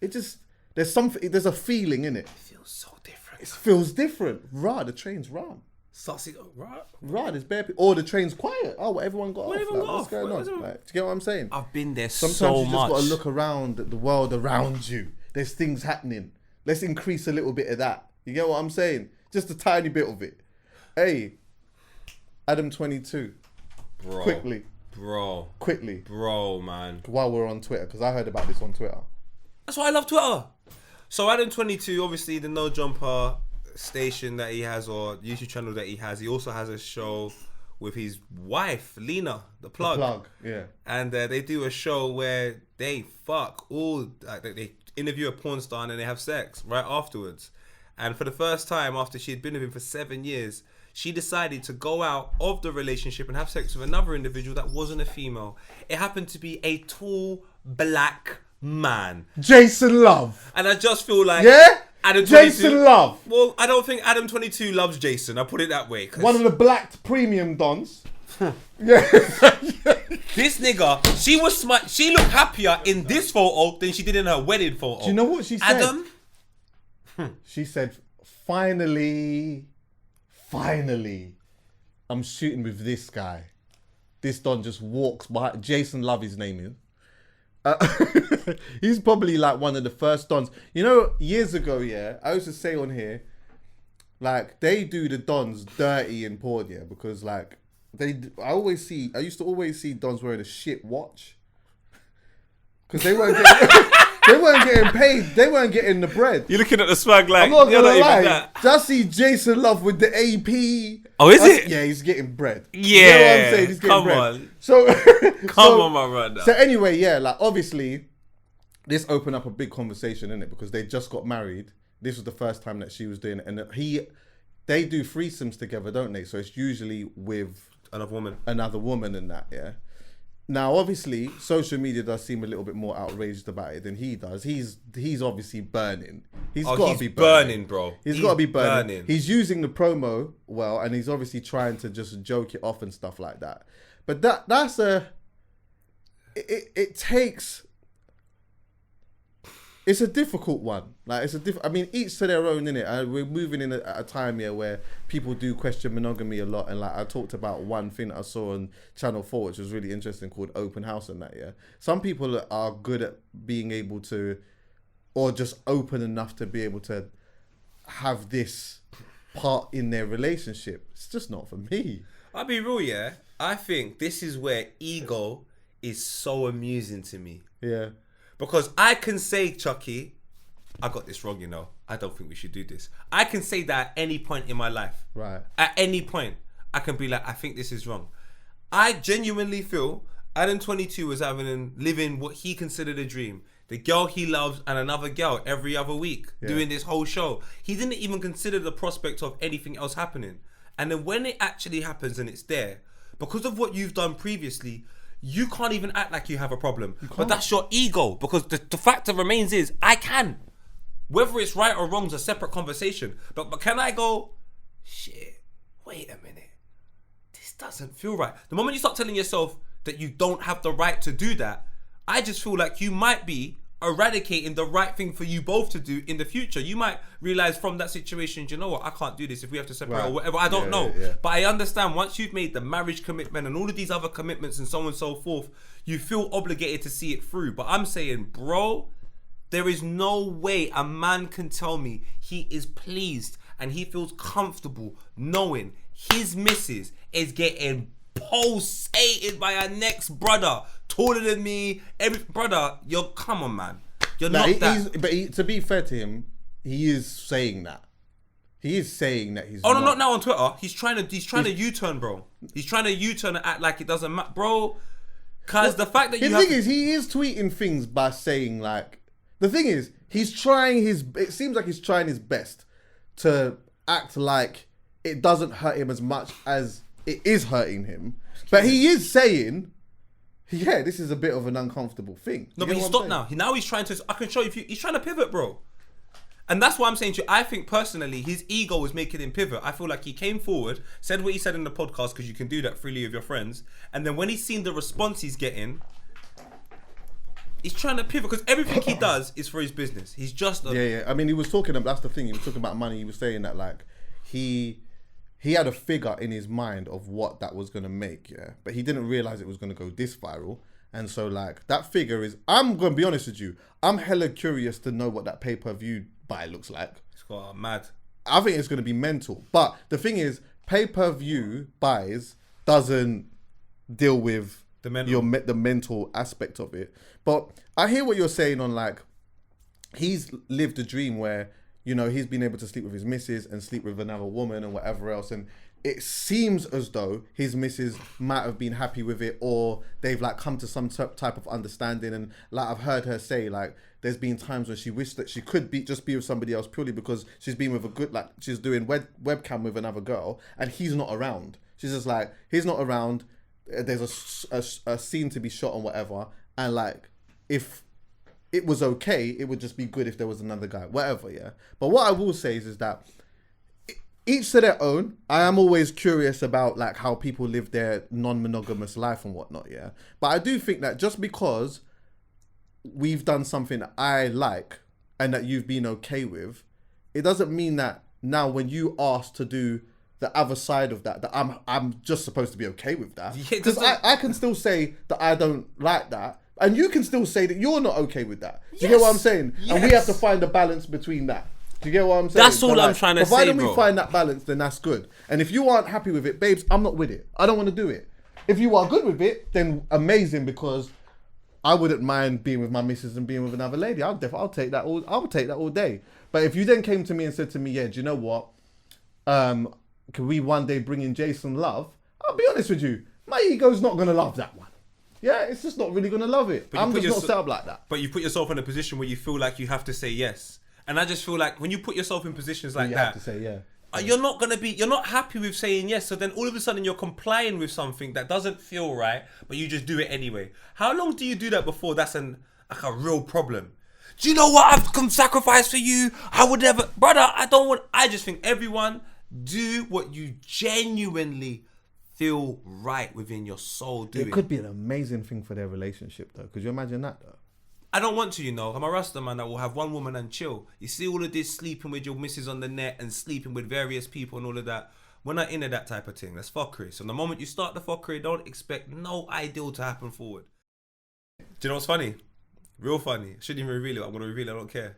It just there's a feeling in it. It feels so different. It feels different. The train's wrong. Saucy, right? There's bare people. Or the train's quiet. Oh, everyone got off. everyone Like, got what's off? going on? Everyone- Like, do you get what I'm saying? I've been there Sometimes so you just much. got to look around at the world around you. There's things happening. Let's increase a little bit of that. You get what I'm saying? Just a tiny bit of it. Hey, Adam 22. Bro. Quickly, Bro, man. while we're on Twitter, because I heard about this on Twitter. That's why I love Twitter. So Adam 22, obviously the No Jumper station that he has, or YouTube channel that he has, he also has a show with his wife, Lena, the plug. Yeah. And they do a show where they fuck all, they interview a porn star and then they have sex right afterwards. And for the first time after she had been with him for 7 years, she decided to go out of the relationship and have sex with another individual that wasn't a female. It happened to be a tall black man. Jason Love. And I just feel like Yeah? Adam Jason 22, Love. Well, I don't think Adam 22 loves Jason. I'll put it that way. 'Cause One of the black premium dons. Yeah. this nigga, she was smart. She looked happier in this photo than she did in her wedding photo. Do you know what she said? Adam? She said, finally, I'm shooting with this guy. This don just walks behind. Jason Love, his name is. He's probably like one of the first dons. You know, years ago, yeah, I used to say on here, like, they do the dons dirty in porn, yeah, because like, I used to always see dons wearing a shit watch. Because they weren't getting paid. They weren't getting the bread. You're looking at the swag like, I'm not you're gonna not even lie. that. Just see Jason Love with the AP. Oh, is it? Yeah, he's getting bread. Yeah. You know what I'm saying? He's getting Come bread. on. So Come on, my brother. So anyway, yeah, like obviously, this opened up a big conversation, innit? Because they just got married. This was the first time that she was doing it, and they do threesomes together, don't they? So it's usually with another woman and that, yeah. Now, obviously, social media does seem a little bit more outraged about it than he does. He's obviously burning. He's got to be burning, bro. He's got to be burning. He's using the promo well, and he's obviously trying to just joke it off and stuff like that. But that's it takes. It's a difficult one. Like I mean, each to their own, innit? We're moving in at a time here where people do question monogamy a lot, and like I talked about one thing that I saw on Channel 4, which was really interesting, called Open House and that. Yeah, some people are good at being able to, or just open enough to be able to have this part in their relationship. It's just not for me. I'll be real, yeah. I think this is where ego is so amusing to me. Yeah. Because I can say, Chuckie, I got this wrong, you know. I don't think we should do this. I can say that at any point in my life. Right. At any point, I can be like, I think this is wrong. I genuinely feel Adam 22 was living what he considered a dream. The girl he loves and another girl every other week, doing this whole show. He didn't even consider the prospect of anything else happening. And then when it actually happens and it's there, because of what you've done previously, you can't even act like you have a problem. But that's your ego. Because the fact that remains is, I can. Whether it's right or wrong is a separate conversation. But can I go, shit, wait a minute. This doesn't feel right. The moment you start telling yourself that you don't have the right to do that, I just feel like you might be eradicating the right thing for you both to do in the future. You might realize from that situation, you know what, I can't do this if we have to separate or whatever. I don't know. Yeah. But I understand once you've made the marriage commitment and all of these other commitments and so on and so forth, you feel obligated to see it through. But I'm saying, bro, there is no way a man can tell me he is pleased and he feels comfortable knowing his missus is getting pulsated by her next brother, taller than me. Brother, come on, man. You're not that. To be fair to him, he is saying that. He is saying that he's. Oh no, not now on Twitter. He's trying to U-turn, bro. He's trying to U-turn and act like it doesn't matter, bro. Cause the fact that the thing is, he is tweeting things by saying like. The thing is, he's trying it seems like he's trying his best to act like it doesn't hurt him as much as it is hurting him. But he is saying, yeah, this is a bit of an uncomfortable thing. No, but he's stopped now. Now he's trying to, I can show you, he's trying to pivot, bro. And that's why I'm saying to you, I think personally, his ego is making him pivot. I feel like he came forward, said what he said in the podcast, because you can do that freely with your friends. And then when he's seen the response he's getting, he's trying to pivot, because everything he does is for his business. He's just I mean, he was talking about, that's the thing, he was talking about money. He was saying that like he had a figure in his mind of what that was going to make, yeah, but he didn't realize it was going to go this viral. And so like that figure is, I'm going to be honest with you, I'm hella curious to know what that pay-per-view buy looks like. It's got mad. I think it's going to be mental. But the thing is, pay-per-view buys doesn't deal with the mental aspect of it. But I hear what you're saying on like, he's lived a dream where, you know, he's been able to sleep with his missus and sleep with another woman and whatever else. And it seems as though his missus might have been happy with it, or they've like come to some type of understanding. And like I've heard her say, like there's been times when she wished that she could just be with somebody else purely because she's been with a good, like, she's doing webcam with another girl and he's not around. She's just like, he's not around. There's a scene to be shot and whatever. And like, if it was okay, it would just be good if there was another guy, whatever, yeah. But what I will say is that each to their own. I am always curious about like how people live their non-monogamous life and whatnot, yeah. But I do think that just because we've done something that I like and that you've been okay with, it doesn't mean that now when you ask to do the other side of that I'm just supposed to be okay with that. Because I can still say that I don't like that. And you can still say that you're not okay with that. Do you get what I'm saying? Yes. And we have to find a balance between that. Do you get what I'm saying? That's all I'm trying to say, provided bro. we find that balance, then that's good. And if you aren't happy with it, babes, I'm not with it. I don't want to do it. If you are good with it, then amazing, because I wouldn't mind being with my missus and being with another lady. I'll take that all day. But if you then came to me and said to me, yeah, do you know what? Can we one day bring in Jason Love? I'll be honest with you, my ego's not gonna love that one. Yeah, it's just not really gonna love it. I'm just not set up like that. But you put yourself in a position where you feel like you have to say yes. And I just feel like when you put yourself in positions like You that, have to say yeah. you're not happy with saying yes. So then all of a sudden you're complying with something that doesn't feel right, but you just do it anyway. How long do you do that before that's like a real problem? Do you know what I've come sacrifice for you? I would never, brother. I just think everyone do what you genuinely feel right within your soul doing. It could be an amazing thing for their relationship though. Could you imagine that though? I don't want to, I'm a Rasta man that will have one woman and chill. You see all of this sleeping with your missus on the net and sleeping with various people and all of that. We're not into that type of thing. That's fuckery. So the moment you start the fuckery, don't expect no ideal to happen forward. Do you know what's funny? Real funny. Shouldn't even reveal it. I'm going to reveal it. I don't care.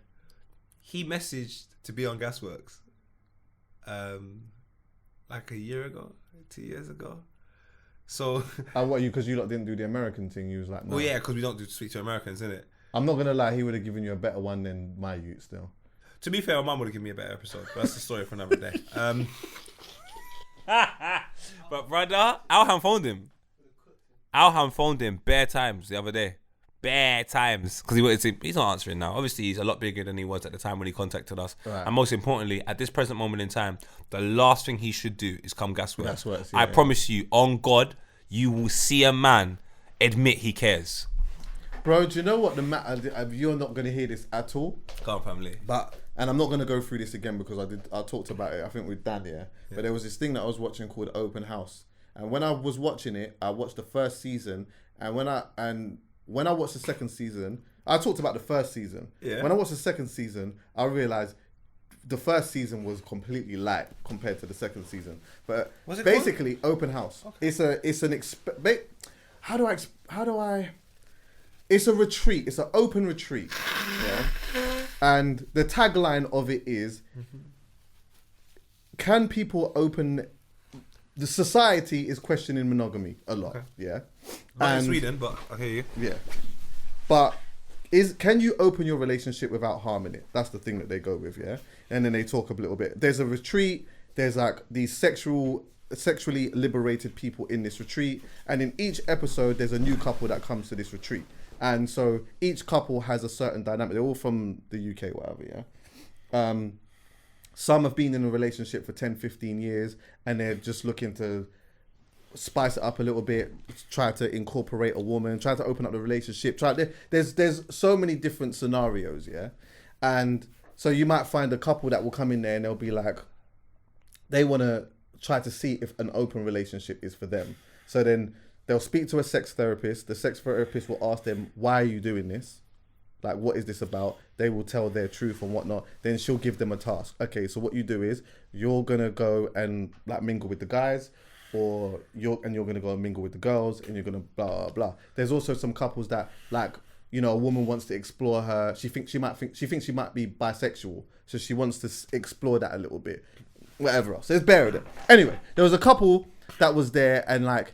He messaged to be on Gasworks. Like a year ago, 2 years ago. So... Because you lot didn't do the American thing, you was like, no. Well, yeah, because we don't speak to Americans, innit? I'm not going to lie, he would have given you a better one than my youth still. To be fair, my mum would have given me a better episode, but that's the story for another day. But brother, Alham phoned him bare times the other day. Bare times. Because he wanted to, he's not answering now. Obviously, he's a lot bigger than he was at the time when he contacted us. Right. And most importantly, at this present moment in time, the last thing he should do is come Gasworks. I promise you, on God, you will see a man admit he cares. Bro, do you know what the matter? You're not going to hear this at all. Come on, family. And I'm not going to go through this again because I talked about it, I think with Dan, yeah. But there was this thing that I was watching called Open House. And when I was watching it, I watched the first season. And when I watched the second season, I talked about the first season. Yeah. When I watched the second season, I realised the first season was completely light compared to the second season. But basically, called? Open House. Okay. It's a retreat. It's an open retreat. Yeah. And the tagline of it is, can people open... The society is questioning monogamy a lot, yeah? Not in Sweden, but I hear you. Yeah. But can you open your relationship without harming it? That's the thing that they go with, yeah? And then they talk a little bit. There's a retreat. There's like these sexually liberated people in this retreat. And in each episode, there's a new couple that comes to this retreat. And so each couple has a certain dynamic. They're all from the UK, whatever, yeah? Some have been in a relationship for 10, 15 years and they're just looking to spice it up a little bit, try to incorporate a woman, try to open up the relationship. There's so many different scenarios, yeah? And so you might find a couple that will come in there and they'll be like, they want to try to see if an open relationship is for them. So then they'll speak to a sex therapist. The sex therapist will ask them, why are you doing this? Like, what is this about? They will tell their truth and whatnot. Then she'll give them a task. Okay, so what you do is you're gonna go and like mingle with the guys, or you're gonna go and mingle with the girls, and you're gonna blah blah blah. There's also some couples that like, you know, a woman wants to explore her. She thinks she might be bisexual, so she wants to explore that a little bit. Whatever else. There's bare of them. Anyway, there was a couple that was there, and like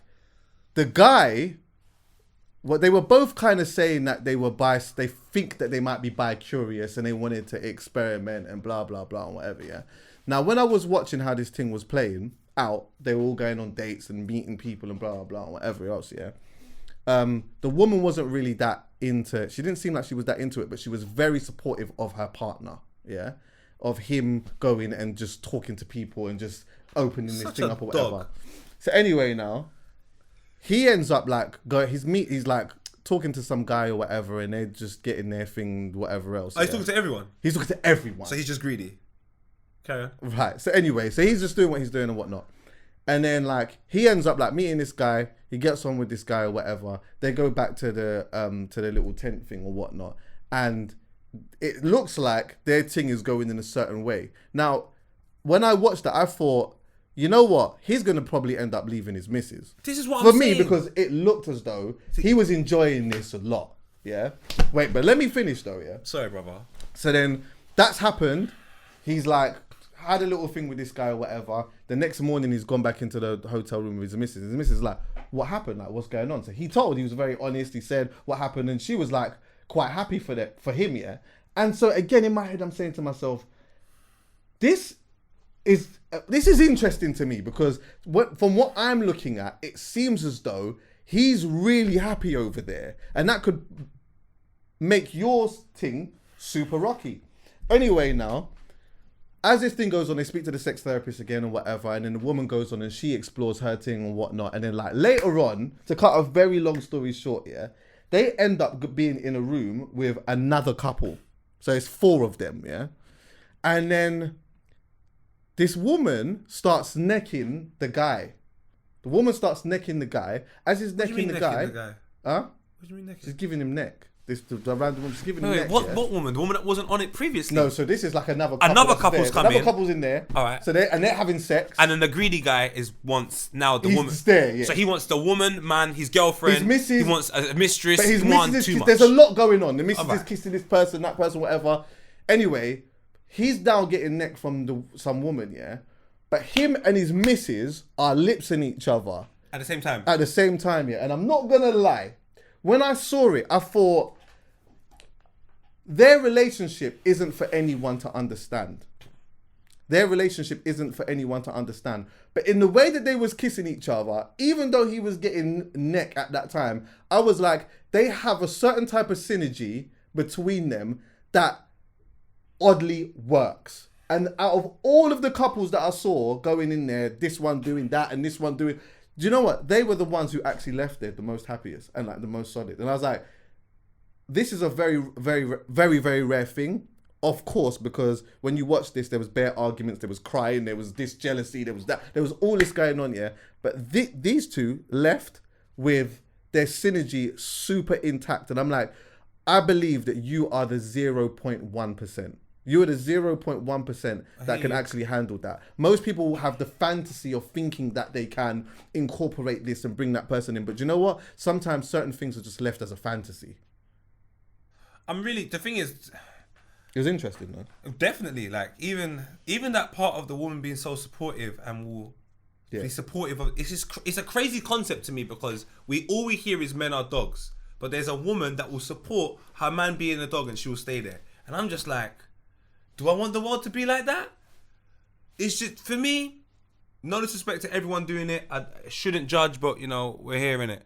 the guy. Well, they were both kind of saying that they were they think that they might be bi-curious and they wanted to experiment and blah, blah, blah, and whatever, yeah? Now, when I was watching how this thing was playing out, they were all going on dates and meeting people and blah, blah, blah, and whatever else, yeah? The woman wasn't really that into. She didn't seem like she was that into it, but she was very supportive of her partner. Yeah, of him going and just talking to people and just opening this Such thing a up or whatever. dog. So anyway, now he ends up like he's like talking to some guy or whatever, and they're just getting their thing, whatever else. Oh, he's talking to everyone. He's talking to everyone. So he's just greedy. Carry on. Right. So anyway, so he's just doing what he's doing and whatnot. And then like he ends up like meeting this guy. He gets on with this guy or whatever. They go back to the little tent thing or whatnot. And it looks like their thing is going in a certain way. Now, when I watched that, I thought, you know what? He's gonna probably end up leaving his missus. This is what For I'm me, saying. because it looked as though he was enjoying this a lot. Yeah. Wait, but let me finish though. Yeah. Sorry, brother. So then that's happened. He's like had a little thing with this guy or whatever. The next morning he's gone back into the hotel room with his missus. His missus is like, what happened? Like, what's going on? So he was very honest. He said what happened, and she was like quite happy for him, yeah. And so again in my head I'm saying to myself, this is interesting to me because from what I'm looking at, it seems as though he's really happy over there, and that could make your thing super rocky. Anyway, now, as this thing goes on, they speak to the sex therapist again or whatever, and then the woman goes on and she explores her thing and whatnot, and then like later on, to cut a very long story short, yeah, they end up being in a room with another couple. So it's 4 of them, yeah? And then this woman starts necking the guy. The woman starts necking the guy. As he's necking the guy... Huh? What do you mean necking? She's giving him neck. The random woman, she's giving him Wait, neck. what woman? The woman that wasn't on it previously? No, so this is like another couple. Another that's couple's there. come Another in. couple's in there. All right. So they're having sex. And then the greedy guy wants now the He's woman. just there, yeah. So he wants the woman, man, his girlfriend. His missus- He wants a mistress. But his one missus too is, much. there's a lot going on. The missus Alright. is kissing this person, that person, whatever. Anyway, he's now getting neck from some woman, yeah? But him and his missus are lipsing each other At the same time. at the same time, yeah? And I'm not gonna lie. When I saw it, I thought, their relationship isn't for anyone to understand. Their relationship isn't for anyone to understand. But in the way that they was kissing each other, even though he was getting neck at that time, I was like, they have a certain type of synergy between them that oddly works. And out of all of the couples that I saw going in there, this one doing that and this one doing... Do you know what? They were the ones who actually left there the most happiest and like the most solid. And I was like, this is a very, very, very, very rare thing. Of course, because when you watch this, there was bare arguments, there was crying, there was this jealousy, there was that, there was all this going on, yeah. But these two left with their synergy super intact. And I'm like, I believe that you are the 0.1%. You are the 0.1% that can actually handle that. Most people have the fantasy of thinking that they can incorporate this and bring that person in. But you know what? Sometimes certain things are just left as a fantasy. The thing is, It was interesting, though. definitely, like, even that part of the woman being so supportive and will be supportive of, it's a crazy concept to me because all we hear is men are dogs. But there's a woman that will support her man being a dog and she will stay there. And I'm just like, do I want the world to be like that? It's just, for me, no disrespect to everyone doing it. I shouldn't judge, but, you know, we're hearing it.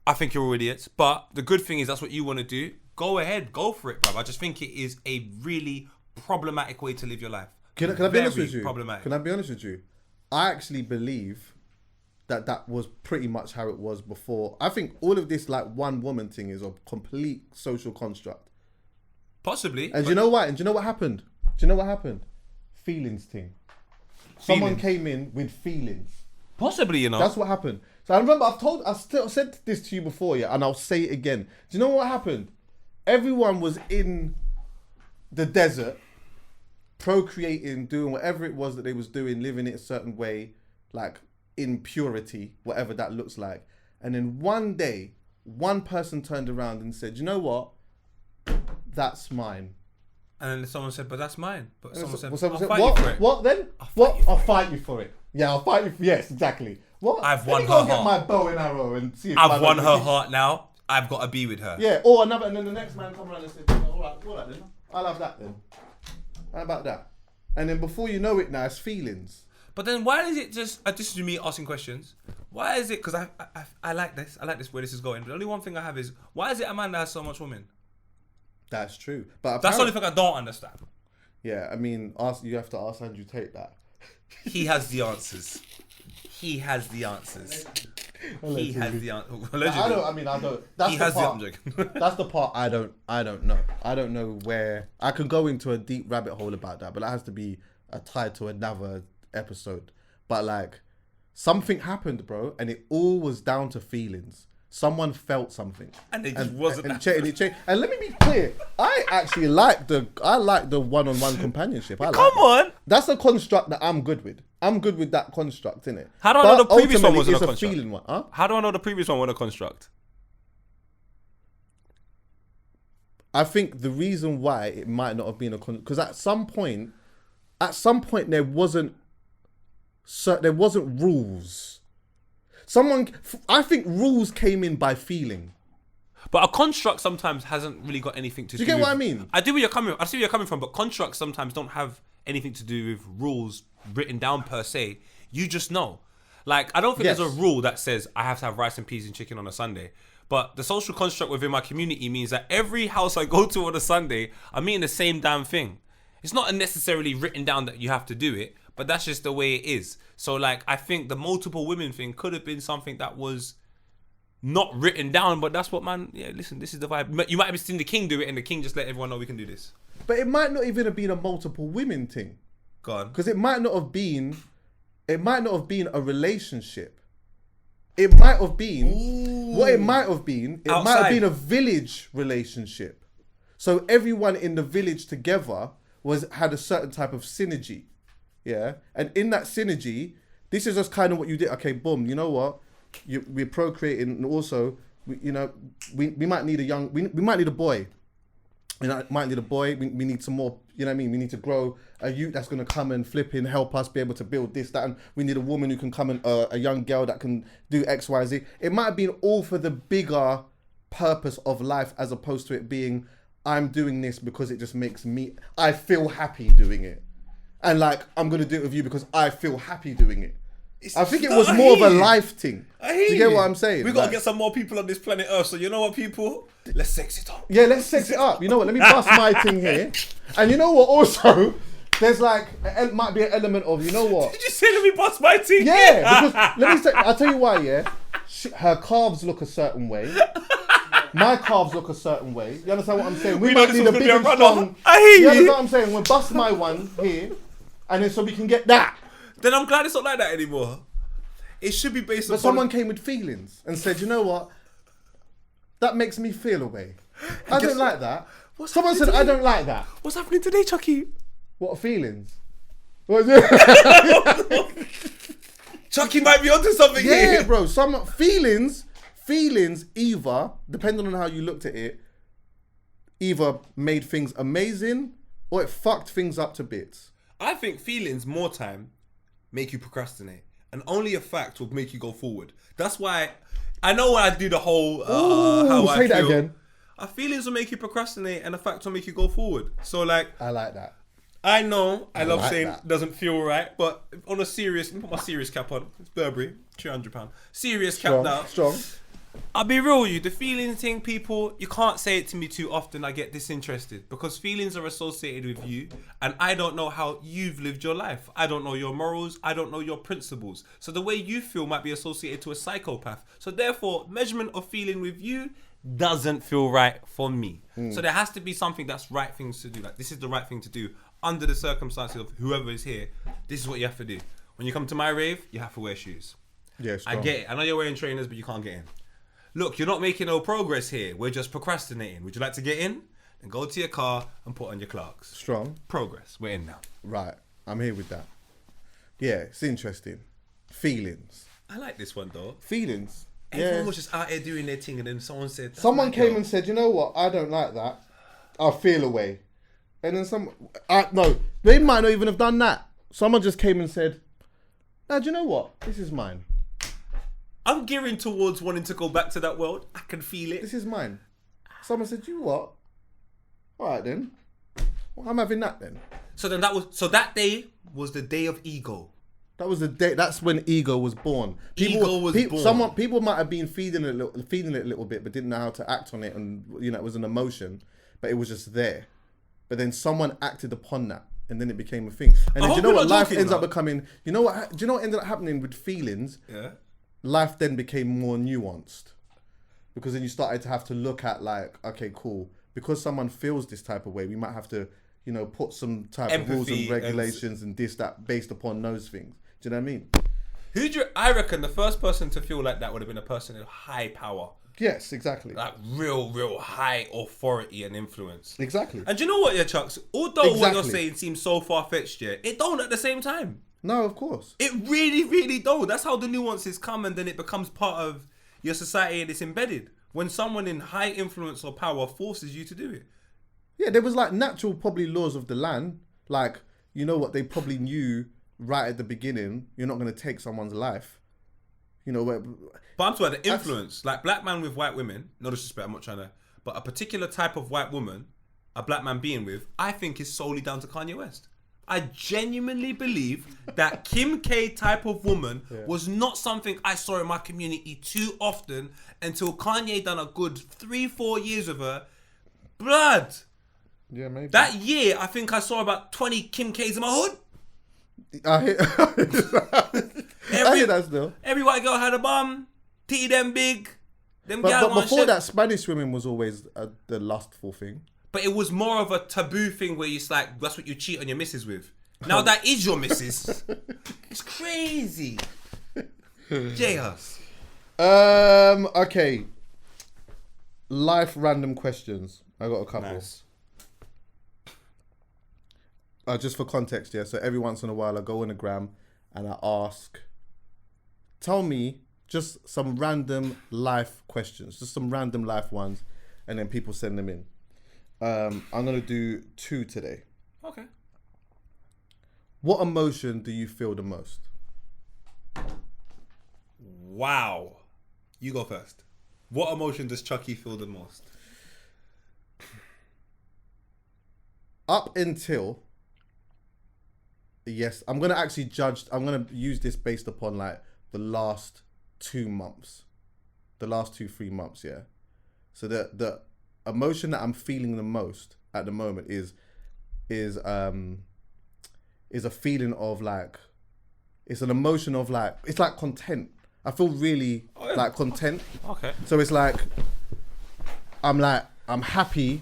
I think you're all idiots. But the good thing is that's what you want to do. Go ahead. Go for it, bruv. I just think it is a really problematic way to live your life. Can I be honest Very with you? problematic. Can I be honest with you? I actually believe that was pretty much how it was before. I think all of this like one woman thing is a complete social construct. Possibly. And do you know why? And do you know what happened? Do you know what happened? Feelings thing. Someone came in with feelings. Possibly, you know. That's what happened. So I remember I said this to you before, yeah, and I'll say it again. Do you know what happened? Everyone was in the desert, procreating, doing whatever it was that they was doing, living it a certain way, like in purity, whatever that looks like. And then one day, one person turned around and said, you know what? That's mine. And then someone said, but that's mine. But someone said, Someone I'll said, fight what? you for it. What then? What? I'll fight you for it. Yeah, I'll fight you for yes, exactly. What? I've Let won me go her get heart. my bow and arrow and see if I've won her heart. heart now. I've got to be with her. Yeah, or another, and then the next man come around and say, all right then. I'll have that then. How about that? And then before you know it now, it's feelings. But then why is it just, this is me asking questions, Why is it? Because I like this. I like this where this is going. The only one thing I have is why is it a man that has so much women? That's true. But That's the only thing I don't understand. Yeah, I mean, you have to ask Andrew Tate that. He has the answers. He has the answers. He has the answer. I don't. That's He the has the. part. I'm joking. That's the part I don't know. I don't know where I can go into a deep rabbit hole about that, but that has to be tied to another episode. But like, something happened, bro, and it all was down to feelings. Someone felt something, And it just wasn't And, that. it changed. And let me be clear, I actually like the one-on-one companionship. I like Come that. on. That's a construct that I'm good with. I'm good with that construct, innit? How do I know the previous one wasn't a it's construct? feeling one, huh? How do I know the previous one was a construct? I think the reason why it might not have been because at some point there wasn't rules. I think rules came in by feeling. But a construct sometimes hasn't really got anything to do. Do you get what I mean? I see where you're coming from, but constructs sometimes don't have anything to do with rules written down per se. You just know. Like, I don't think Yes. there's a rule that says I have to have rice and peas and chicken on a Sunday. But the social construct within my community means that every house I go to on a Sunday, I'm eating the same damn thing. It's not necessarily written down that you have to do it, but that's just the way it is. So, like, I think the multiple women thing could have been something that was not written down, but that's what, man, yeah, listen, this is the vibe. You might have seen the king do it, and the king just let everyone know we can do this. But it might not even have been a multiple women thing. Go on. Because it might not have been a relationship. It might have been what it might have been. It might have Outside. been a village relationship. So everyone in the village together had a certain type of synergy. Yeah. And in that synergy, this is just kind of what you did. Okay, boom, you know what? We're procreating, and also we might need we might need a boy. We might need a boy. We need some more. You know what I mean? We need to grow a youth that's going to come and flip in, help us be able to build this, that, and we need a woman who can come and a young girl that can do X, Y, Z. It might have been all for the bigger purpose of life, as opposed to it being, I'm doing this because it just makes I feel happy doing it, and like I'm going to do it with you because I feel happy doing it. I think it was more of a life thing. Do you get what I'm saying? We got to get some more people on this planet Earth. So you know what, people? Let's sex it up. Yeah, let's sex it up. You know what? Let me bust my thing here. And you know what? Also, there's like might be an element of, you know what? Did you say let me bust my teeth? Yeah, because let me say, I'll tell you why. Yeah, her calves look a certain way. My calves look a certain way. You understand what I'm saying? We might this need was a gonna big be a and run-off. strong. I hear You you. understand what I'm saying? We'll bust my one here, and then so we can get that. Then I'm glad it's not like that anymore. It should be based But on. someone came with feelings and said, you know what? That makes me feel away. I don't like that. Someone said, I don't like that. What's happening today, Chuckie? What feelings? What is it? Chuckie might be onto something Yeah, here. bro. Some feelings either, depending on how you looked at it, either made things amazing or it fucked things up to bits. I think feelings more time make you procrastinate, and only a fact will make you go forward. That's why I know when I do the whole how I say feel. that again. Feelings will make you procrastinate, and a fact will make you go forward. So like, I like that. I know I love like saying that. doesn't feel right, but on a serious, let me put my serious cap on. It's Burberry, £300. Serious cap now. Strong. I'll be real with you. The feelings thing, people, you can't say it to me too often. I get disinterested because feelings are associated with you, and I don't know how you've lived your life. I don't know your morals. I don't know your principles. So the way you feel might be associated to a psychopath. So therefore, measurement of feeling with you doesn't feel right for me. So there has to be something that's right things to do. Like, this is the right thing to do under the circumstances of whoever is here. This is what you have to do. When you come to my rave, you have to wear shoes. Yeah, I strong. get it. I know you're wearing trainers, but you can't get in. Look, you're not making no progress here. We're just procrastinating. Would you like to get in? Then go to your car and put on your Clarks. Strong. Progress. We're in now. Right. I'm here with that. Yeah, it's interesting. Feelings. I like this one though. Feelings. Everyone Yeah. was just out here doing their thing, and then someone said, "That's Someone my came girl." and said, you know what? I don't like that. I feel away. And then no, they might not even have done that. Someone just came and said, now, do you know what? This is mine. I'm gearing towards wanting to go back to that world. I can feel it. This is mine. Someone said, you what? All right then. Well, I'm having that then. So then that day was the day of ego. That was the day. That's when ego was born. Ego was born. People might have been feeding it a little bit, but didn't know how to act on it, and it was an emotion, but it was just there. But then someone acted upon that, and then it became a thing. And then, do you know what life ends up becoming? Do you know what ended up happening with feelings? Yeah. Life then became more nuanced, because then you started to have to look at like, okay, cool. Because someone feels this type of way, we might have to, put some type of rules and regulations and this, that, based upon those things. Do you know what I mean? I reckon the first person to feel like that would have been a person in high power. Yes, exactly. Like real high authority and influence. Exactly. And do you know what, Chucks? Although what you're Exactly. saying seems so far-fetched, it don't at the same time. No, of course. It really don't. That's how the nuances come, and then it becomes part of your society and it's embedded. When someone in high influence or power forces you to do it. Yeah, there was like natural probably laws of the land. Like, they probably knew right at the beginning, you're not going to take someone's life. But I'm talking about the influence. Like black man with white women, no disrespect, I'm not trying to, but a particular type of white woman, a black man being with, I think is solely down to Kanye West. I genuinely believe that Kim K type of woman was not something I saw in my community too often until Kanye done a good 3-4 years of her. Blood. Yeah, maybe. That year, I think I saw about 20 Kim K's in my hood. I hear that still. Every white girl had a bum, titty them big, them But gal before that, Spanish women was always the lustful thing. But it was more of a taboo thing where it's like, that's what you cheat on your missus with. Now that is your missus. It's crazy. J-Hus. Okay. Life random questions. I got a couple. Nice. Just for context, yeah. So every once in a while, I go on the gram and I ask, tell me just some random life questions, just some random life ones, and then people send them in. I'm gonna do 2 today. Okay. What emotion do you feel the most? Wow. You go first. What emotion does Chuckie feel the most? Up until, yes, I'm gonna actually judge. I'm gonna use this based upon like the last 2 months, the last 2-3 months. Yeah. So the emotion that I'm feeling the most at the moment is a feeling of like, it's an emotion of like, it's like content. I feel really like content. Okay. So it's like, I'm happy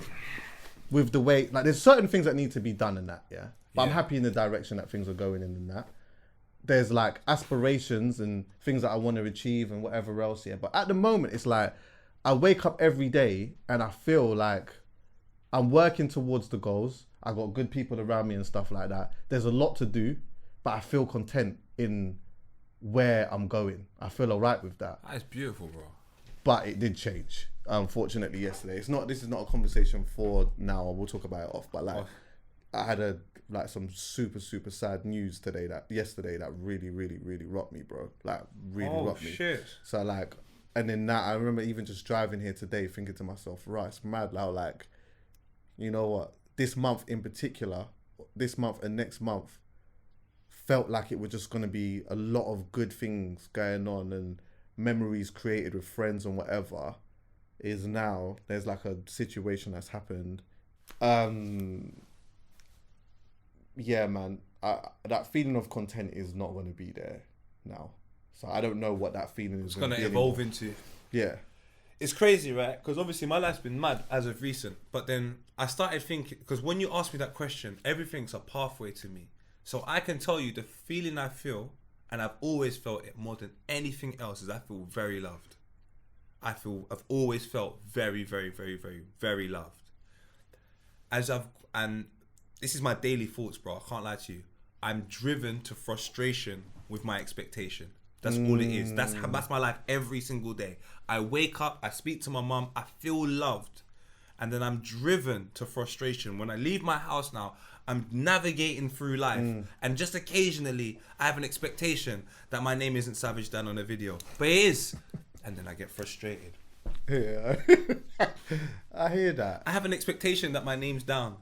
with the way, like there's certain things that need to be done in that, yeah. But I'm happy in the direction that things are going in that. There's like aspirations and things that I want to achieve and whatever else, yeah. But at the moment, it's like, I wake up every day and I feel like I'm working towards the goals. I got good people around me and stuff like that. There's a lot to do, but I feel content in where I'm going. I feel all right with that. That is beautiful, bro. But it did change, unfortunately, yesterday. This is not a conversation for now. We'll talk about it off. But like, I had some super sad news yesterday that really rocked me, bro. Like really rocked me. Oh shit. So like, and then that, I remember even just driving here today thinking to myself, right, it's mad how like, you know what, this month in particular, this month and next month felt like it was just going to be a lot of good things going on and memories created with friends and whatever. Is now there's like a situation that's happened. Yeah, man, that feeling of content is not going to be there now. So I don't know what that feeling is. It's going to evolve into. Yeah. It's crazy, right? Because obviously my life's been mad as of recent. But then I started thinking, because when you ask me that question, everything's a pathway to me. So I can tell you the feeling I feel, and I've always felt it more than anything else, is I feel very loved. I've always felt very loved. And this is my daily thoughts, bro. I can't lie to you. I'm driven to frustration with my expectation. That's all it is. That's my life every single day. I wake up, I speak to my mum, I feel loved. And then I'm driven to frustration. When I leave my house now, I'm navigating through life. And just occasionally, I have an expectation that my name isn't Savage Dan on a video. But it is. And then I get frustrated. Yeah. I hear that. I have an expectation that my name's down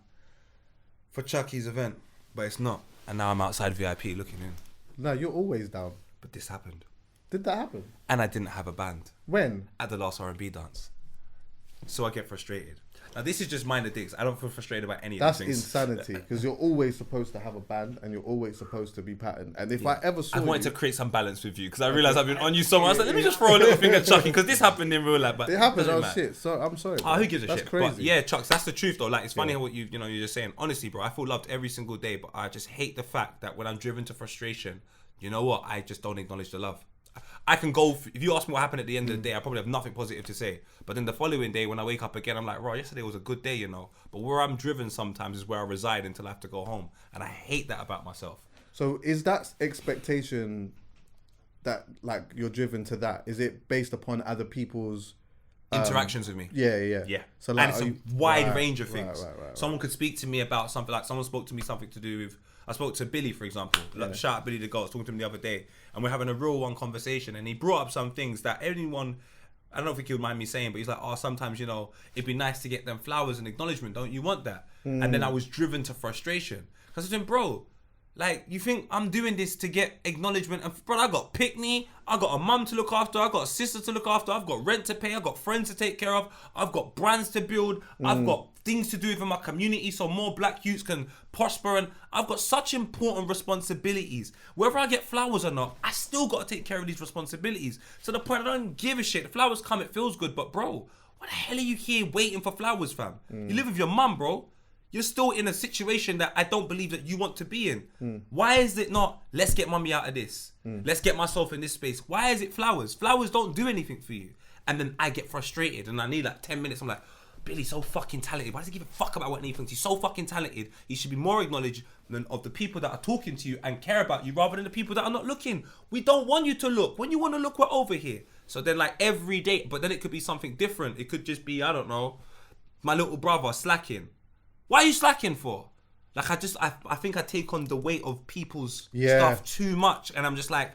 for Chuckie's event. But it's not. And now I'm outside VIP looking in. No, you're always down. But this happened. Did that happen? And I didn't have a band When? at the last R&B dance. So I get frustrated. Now this is just minor digs. I don't feel frustrated about any That's of these things. insanity, because you're always supposed to have a band and you're always supposed to be patterned. And if I ever saw I wanted you, to create some balance with you because I realised I've been on you so much. I was like, let me just throw a little thing at Chuckie because this happened in real life. But it happens. doesn't Oh matter. shit! So I'm sorry. Oh, bro. who gives a That's shit? Crazy. But yeah, Chucks, that's the truth though. Like, it's funny how what you're just saying. Honestly, bro, I feel loved every single day, but I just hate the fact that when I'm driven to frustration, you know what? I just don't acknowledge the love. I can go, if you ask me what happened at the end of the day, I probably have nothing positive to say. But then the following day, when I wake up again, I'm like, right, yesterday was a good day, you know. But where I'm driven sometimes is where I reside until I have to go home. And I hate that about myself. So is that expectation that like you're driven to that? Is it based upon other people's Interactions with me. Yeah. Yeah. So like, and it's are a you- wide right, range of right, things. right. Someone could speak to me about something, like someone spoke to me something to do with, I spoke to Billy, for example. Like, shout out Billy the Goat. I was talking to him the other day, and we're having a real one conversation, and he brought up some things that anyone, I don't think he would mind me saying, but he's like, oh, sometimes, you know, it'd be nice to get them flowers and acknowledgement. Don't you want that? And then I was driven to frustration. Because I said, bro, like, you think I'm doing this to get acknowledgement? And bro, I got Pickney, I got a mum to look after, I got a sister to look after, I've got rent to pay, I've got friends to take care of, I've got brands to build, I've got things to do within my community so more black youths can prosper, and I've got such important responsibilities. Whether I get flowers or not, I still got to take care of these responsibilities. To the point I don't give a shit. The flowers come, it feels good, but bro, why the hell are you here waiting for flowers, fam? You live with your mum, bro. You're still in a situation that I don't believe that you want to be in. Why is it not, let's get mummy out of this. Let's get myself in this space. Why is it flowers? Flowers don't do anything for you. And then I get frustrated and I need like 10 minutes. I'm like, Billy's so fucking talented. Why does he give a fuck about what anyone thinks? He's so fucking talented. He should be more acknowledged than of the people that are talking to you and care about you rather than the people that are not looking. We don't want you to look. When you want to look, we're over here. So then like every day, but then it could be something different. It could just be, I don't know, my little brother slacking. Why are you slacking for? Like, I think I take on the weight of people's stuff too much. And I'm just like,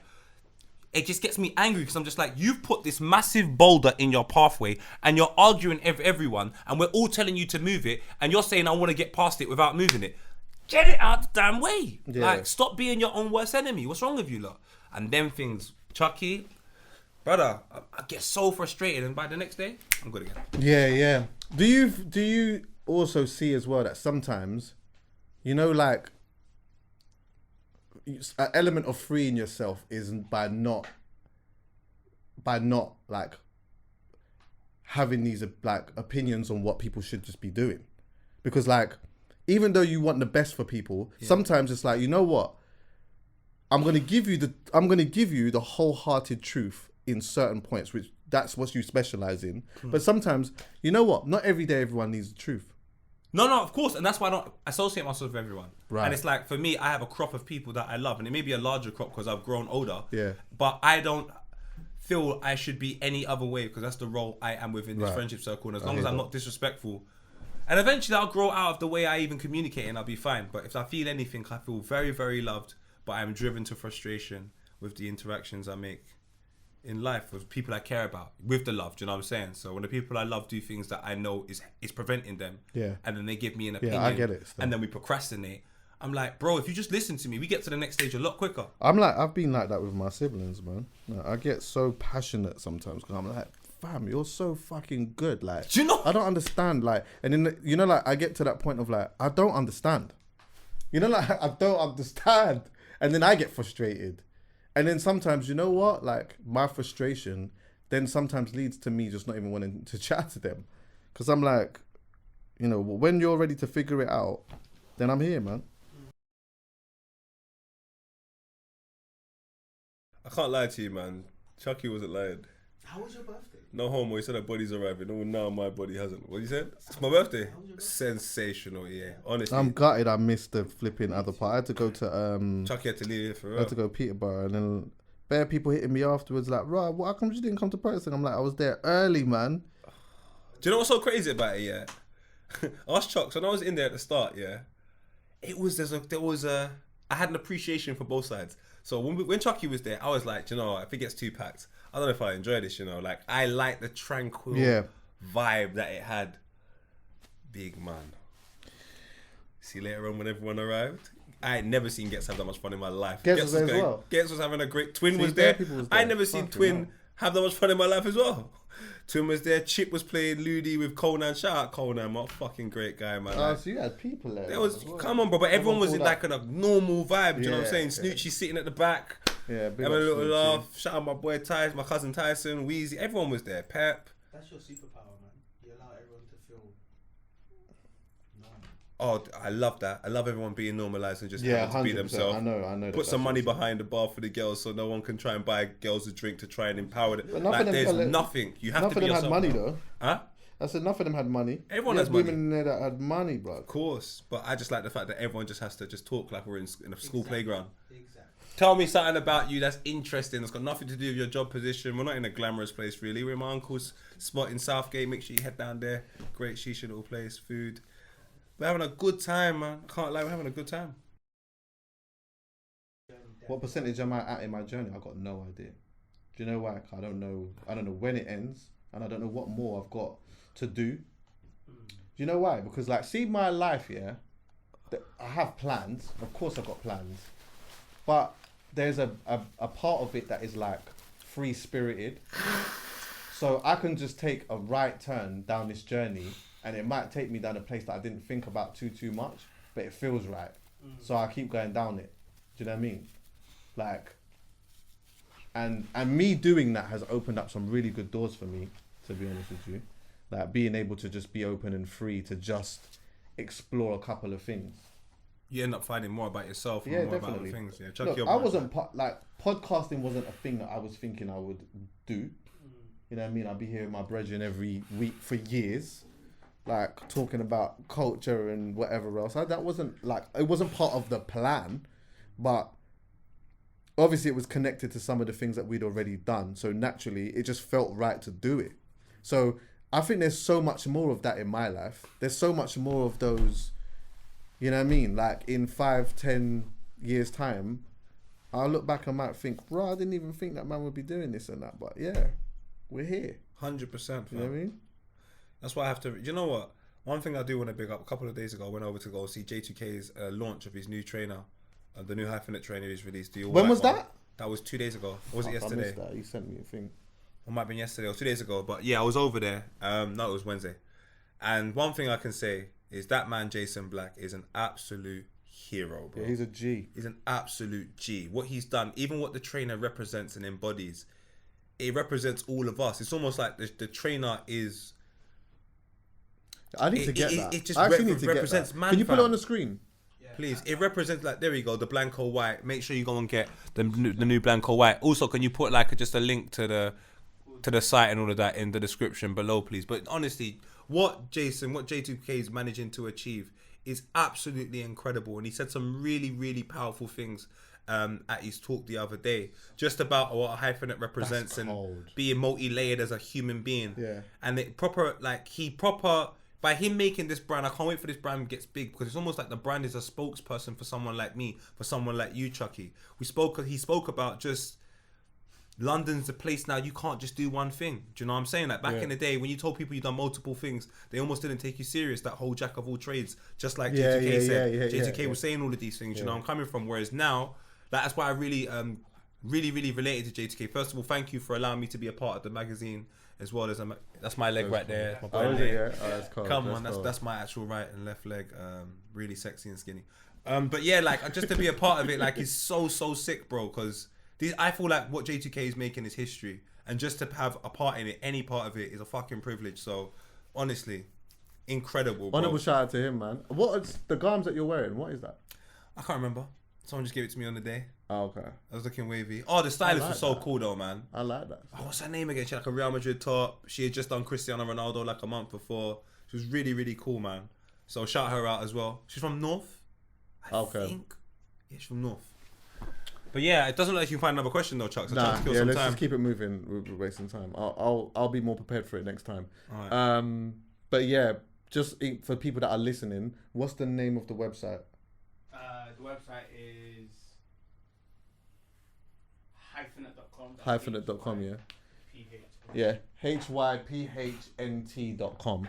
it just gets me angry because I'm just like, you've put this massive boulder in your pathway and you're arguing everyone and we're all telling you to move it and you're saying I want to get past it without moving it. Get it out the damn way. Yeah. Like, stop being your own worst enemy. What's wrong with you lot? And them things, Chuckie, brother, I get so frustrated and by the next day, I'm good again. Yeah. Do you also see as well that sometimes, you know, like an element of freeing yourself is by not like having these like opinions on what people should just be doing, because like even though you want the best for people, sometimes it's like, you know what, I'm gonna give you the wholehearted truth in certain points, which that's what you specialize in. But sometimes, you know what, not every day everyone needs the truth. No, of course. And that's why I don't associate myself with everyone. Right. And it's like, for me, I have a crop of people that I love. And it may be a larger crop because I've grown older. Yeah. But I don't feel I should be any other way because that's the role I am within this friendship circle. And as long as I'm not disrespectful. And eventually I'll grow out of the way I even communicate and I'll be fine. But if I feel anything, I feel very, very loved. But I'm driven to frustration with the interactions I make in life with people I care about, with the love, do you know what I'm saying? So when the people I love do things that I know is preventing them, and then they give me an opinion, I get it still. and then we procrastinate, I'm like, bro, if you just listen to me, we get to the next stage a lot quicker. I've been like that with my siblings, man. Like, I get so passionate sometimes because I'm like, fam, you're so fucking good. Like, Do you know? I don't understand. Like, and then, you know, like I get to that point of like, I don't understand. You know, like I don't understand. And then I get frustrated. And then sometimes, you know what? Like, my frustration then sometimes leads to me just not even wanting to chat to them. Because I'm like, you know, when you're ready to figure it out, then I'm here, man. I can't lie to you, man. Chuckie wasn't lying. How was your birthday? No homo, he said her body's arriving. No, now my body hasn't. What you said? It's my birthday. Sensational, yeah. Honestly. I'm gutted I missed the flipping other part. I had to go to Chuckie had to leave it for I real. had to go Peterborough, and then bare people hitting me afterwards like, right, how come you didn't come to practice? And I'm like, I was there early, man. Do you know what's so crazy about it, yeah? Ask Chucks, when I was in there at the start, yeah, I had an appreciation for both sides. So when Chuckie was there, I was like, you know, if it gets too packed, I don't know if I enjoy this, you know. Like, I like the tranquil vibe that it had. Big man. See later on when everyone arrived, I ain't never seen Gets have that much fun in my life. Gets was there as well. Gets was having a great. Twin See, was bare there. people was I there. never seen Fucking Twin hell. have that much fun in my life as well. Twin was there. Chip was playing Ludi with Conan. Shout out Conan, what a fucking great guy, man. Oh, Like, so you had people there. there was as well. come on, bro, but everyone was in pulled like a normal vibe. Do you know what I'm Yeah, saying? yeah. Snoochie sitting at the back, Yeah, big having a up little Snoochie. laugh. Shout out my boy Tyson, my cousin Tyson, Wheezy. Everyone was there. Pep. That's your superpower, man. You allow everyone to feel normal. Oh, I love that. I love everyone being normalized and just Yeah, having to be 100%. themselves. I know. Put some money behind the bar for the girls so no one can try and buy girls a drink to try and empower them. But none Like, of them there's got- nothing. You have None to of be them had yourself. money bro. though. Huh? I said none of them had money. Everyone You has had money. women in there that had money, bro. Of course. But I just like the fact that everyone just has to just talk like we're in a school playground. Exactly. Tell me something about you that's interesting. That's got nothing to do with your job position. We're not in a glamorous place, really. We're in my uncle's spot in Southgate. Make sure you head down there. Great shisha little place, food. We're having a good time, man. I can't lie, we're having a good time. What percentage am I at in my journey? I got no idea. Do you know why? I don't know. I don't know when it ends, and I don't know what more I've got to do. Do you know why? Because like, see my life, yeah. I have plans. Of course, I've got plans, but there's a part of it that is like free spirited. So I can just take a right turn down this journey, and it might take me down a place that I didn't think about too much, but it feels right. So I keep going down it. Do you know what I mean? Like, and me doing that has opened up some really good doors for me, to be honest with you. Like being able to just be open and free to just explore a couple of things. You end up finding more about yourself and Yeah, more definitely. about other things. Yeah, Look, Chuckie, I wasn't like podcasting wasn't a thing that I was thinking I would do. You know what I mean? I'd be here with my brethren every week for years, like talking about culture and whatever else. That wasn't like, it wasn't part of the plan, but obviously it was connected to some of the things that we'd already done. So naturally, it just felt right to do it. So I think there's so much more of that in my life. There's so much more of those, you know what I mean? Like in 5-10 years time, I'll look back and might think, bro, I didn't even think that man would be doing this and that. But yeah, we're here. 100%. You know what I mean? That's why I have to. You know what? One thing I do want to big up. A couple of days ago, I went over to go see J2K's launch of his new trainer, the new Hyphenate trainer he's released. The When all-white was one. that? That was 2 days ago. Or was it I yesterday? missed that. You sent me a thing. It might have been yesterday or 2 days ago. But yeah, I was over there. No, it was Wednesday. And one thing I can say is that man, Jason Black, is an absolute hero, bro. Yeah, he's a G. He's an absolute G. What he's done, even what the trainer represents and embodies, it represents all of us. It's almost like the trainer is... I need to It- get it- that. it just I actually need to represents get that. man, Can you put it fam. on the screen? Please, it represents like, there we go, the Blanco White. Make sure you go and get the new Blanco White. Also, can you put like just a link to the site and all of that in the description below, please? But honestly, what J2K is managing to achieve is absolutely incredible. And he said some really, really powerful things at his talk the other day, just about what a hyphenate represents and cold. being multi-layered as a human being. Yeah. And it by him making this brand, I can't wait for this brand gets big, because it's almost like the brand is a spokesperson for someone like me, for someone like you, Chuckie. He spoke about just London's the place now. You can't just do one thing. Do you know what I'm saying? Like back in the day, when you told people you've done multiple things, they almost didn't take you serious. That whole jack of all trades, just like Yeah, J2K said. yeah, J2K was saying all of these things. You know where I'm coming from. Whereas now, that's why I really related to J2K. First of all, thank you for allowing me to be a part of the magazine as well. That's my leg right there. My boy Oh, is Nate. it? Yeah. Oh, that's cold. Come on, cold. that's my actual right and left leg. Really sexy and skinny. But yeah, like just to be a part of it, like it's so sick, bro. Because I feel like what J2K is making is history, and just to have a part in it, any part of it, is a fucking privilege. So honestly, incredible, bro. Honorable shout out to him, man. What is the garms that you're wearing? What is that? I can't remember. Someone just gave it to me on the day. Oh, okay. I was looking wavy. Oh, the stylist like was so that. cool though, man. I like that. Oh, what's her name again? She had like a Real Madrid top. She had just done Cristiano Ronaldo like a month before. She was really, really cool, man. So shout her out as well. She's from North, I Okay. think. Yeah, she's from North. But yeah, it doesn't look like you can find another question though, Chuck. So try Nah, to kill yeah, some let's time. just keep it moving. We're wasting time. I'll be more prepared for it next time. Alright. But yeah, just for people that are listening, what's the name of the website? The website is hyphenate.com. Hyphenate.com, yeah. PH. Yeah, hyphnt.com.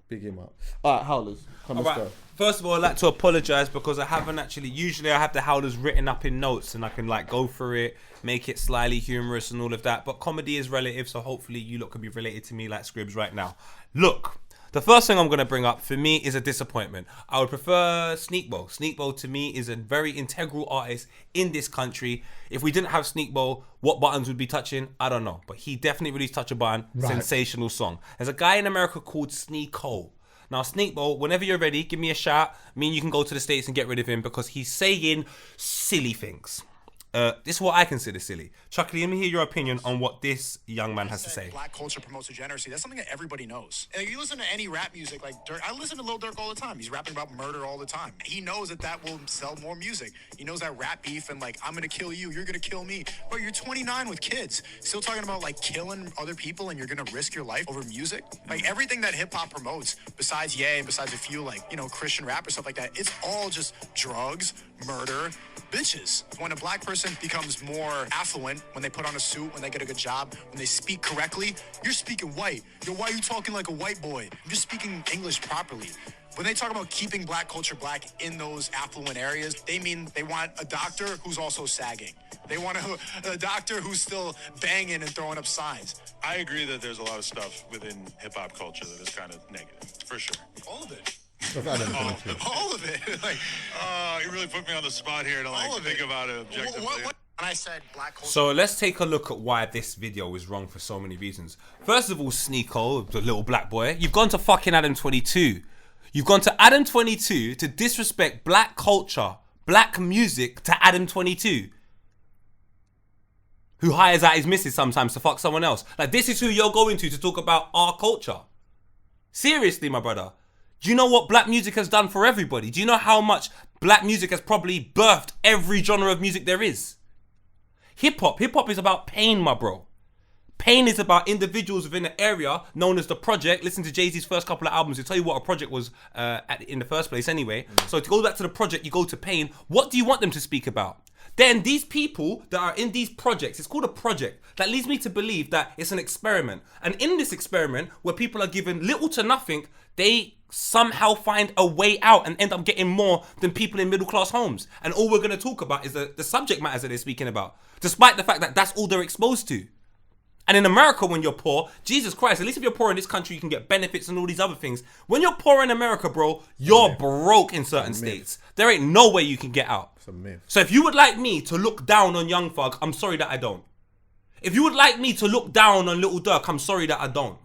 Big him up. All right, Howlers. Come All let's right. go. First of all, I'd like to apologise because I haven't actually. Usually, I have the howlers written up in notes and I can like go through it, make it slightly humorous and all of that. But comedy is relative, so hopefully you lot can be related to me like Scribs right now. Look, the first thing I'm going to bring up for me is a disappointment. I would prefer Sneakbo. Sneakbo to me is a very integral artist in this country. If we didn't have Sneakbo, what buttons would be touching? I don't know. But he definitely released Touch a Button. Sensational song. There's a guy in America called Sneako. Now, Sneakbo, whenever you're ready, give me a shout. Me and you can go to the States and get rid of him because he's saying silly things. This is what I consider silly. Chuckie, let me hear your opinion on what this young man has to say. Black culture promotes degeneracy. That's something that everybody knows. And you listen to any rap music like Durk. I listen to Lil Durk all the time. He's rapping about murder all the time. He knows that will sell more music. He knows that rap beef and like, I'm going to kill you, you're going to kill me. Bro, you're 29 with kids. Still talking about like killing other people and you're going to risk your life over music? Like everything that hip hop promotes, besides Ye and besides a few like, Christian rap or stuff like that, it's all just drugs, murder, bitches. When a black person becomes more affluent, when they put on a suit, when they get a good job, when they speak correctly, you're speaking white. Yo, why are you talking like a white boy? You're speaking English properly. When they talk about keeping black culture black in those affluent areas, they mean they want a doctor who's also sagging. They want a doctor who's still banging and throwing up signs. I agree that there's a lot of stuff within hip-hop culture that is kind of negative, for sure. All of it. All of it. Like, you really put me on the spot here to like think about it objectively. When I said black culture. So let's take a look at why this video is wrong for so many reasons. First of all, Sneako, the little black boy, you've gone to fucking Adam 22. You've gone to Adam 22 to disrespect black culture, black music to Adam 22. Who hires out his missus sometimes to fuck someone else. Like, this is who you're going to talk about our culture. Seriously, my brother. Do you know what black music has done for everybody? Do you know how much black music has probably birthed every genre of music there is? Hip-hop. Hip-hop is about pain, my bro. Pain is about individuals within an area known as the project. Listen to Jay-Z's first couple of albums. He'll tell you what a project was in the first place anyway. So to go back to the project, you go to pain. What do you want them to speak about? Then these people that are in these projects, it's called a project. That leads me to believe that it's an experiment. And in this experiment, where people are given little to nothing, they somehow find a way out and end up getting more than people in middle class homes. And all we're going to talk about is the subject matters that they're speaking about, despite the fact that that's all they're exposed to. And in America, when you're poor, Jesus Christ, at least if you're poor in this country, you can get benefits and all these other things. When you're poor in America, bro, you're broke in certain states. There ain't no way you can get out. It's a myth. So if you would like me to look down on Young Thug, I'm sorry that I don't. If you would like me to look down on Little Durk, I'm sorry that I don't.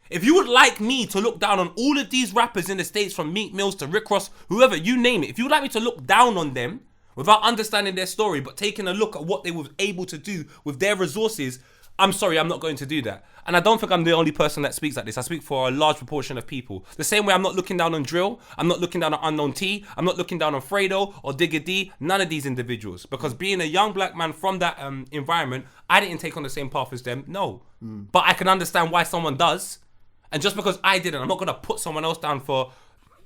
If you would like me to look down on all of these rappers in the States, from Meek Mills to Rick Ross, whoever, you name it. If you would like me to look down on them without understanding their story, but taking a look at what they were able to do with their resources, I'm sorry, I'm not going to do that. And I don't think I'm the only person that speaks like this. I speak for a large proportion of people. The same way I'm not looking down on Drill, I'm not looking down on Unknown T, I'm not looking down on Fredo or Digga D, none of these individuals. Because being a young black man from that environment, I didn't take on the same path as them, no. But I can understand why someone does. And just because I didn't, I'm not going to put someone else down for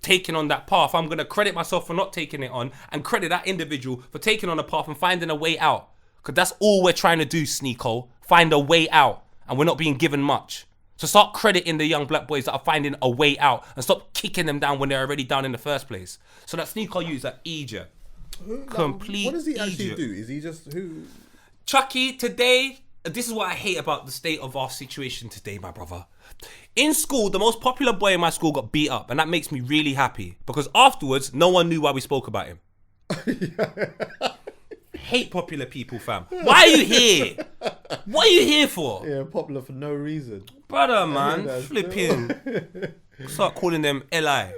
taking on that path. I'm going to credit myself for not taking it on and credit that individual for taking on a path and finding a way out. Because that's all we're trying to do, Sneako. Find a way out. And we're not being given much. So start crediting the young black boys that are finding a way out and stop kicking them down when they're already down in the first place. So that Sneako use that idiot. Complete What does he actually idiot. do? Is he just who? Chuckie, today, this is what I hate about the state of our situation today, my brother. In school, the most popular boy in my school got beat up, and that makes me really happy because afterwards, no one knew why we spoke about him. Hate popular people, fam. Why are you here? What are you here for? Yeah, popular for no reason. Brother, man, that's flipping. Start calling them LI.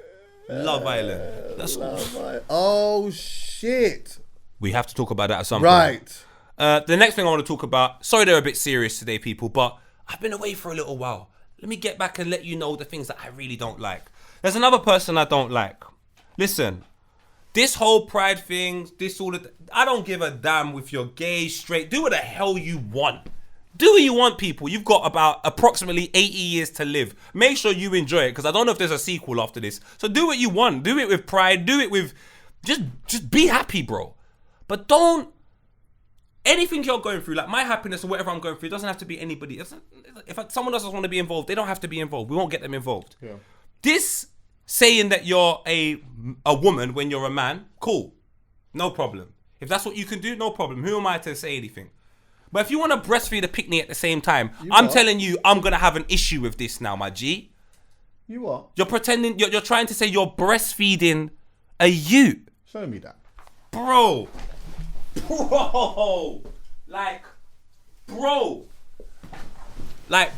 Love Island. That's all. Oh shit! We have to talk about that at some Right. point. The next thing I want to talk about, sorry they're a bit serious today, people, but I've been away for a little while. Let me get back and let you know the things that I really don't like. There's another person I don't like. Listen, this whole pride thing, I don't give a damn if you're gay, straight. Do what the hell you want. Do what you want, people. You've got about approximately 80 years to live. Make sure you enjoy it, because I don't know if there's a sequel after this. So do what you want. Do it with pride. Do it with... Just be happy, bro. But don't... Anything you're going through, like my happiness or whatever I'm going through, it doesn't have to be anybody. If someone else doesn't want to be involved, they don't have to be involved. We won't get them involved. Yeah. This saying that you're a woman when you're a man, cool. No problem. If that's what you can do, no problem. Who am I to say anything? But if you want to breastfeed a picnic at the same time, I'm telling you, I'm going to have an issue with this now, my G. You what? You're pretending, you're trying to say you're breastfeeding a ute. Show me that. Bro. Like,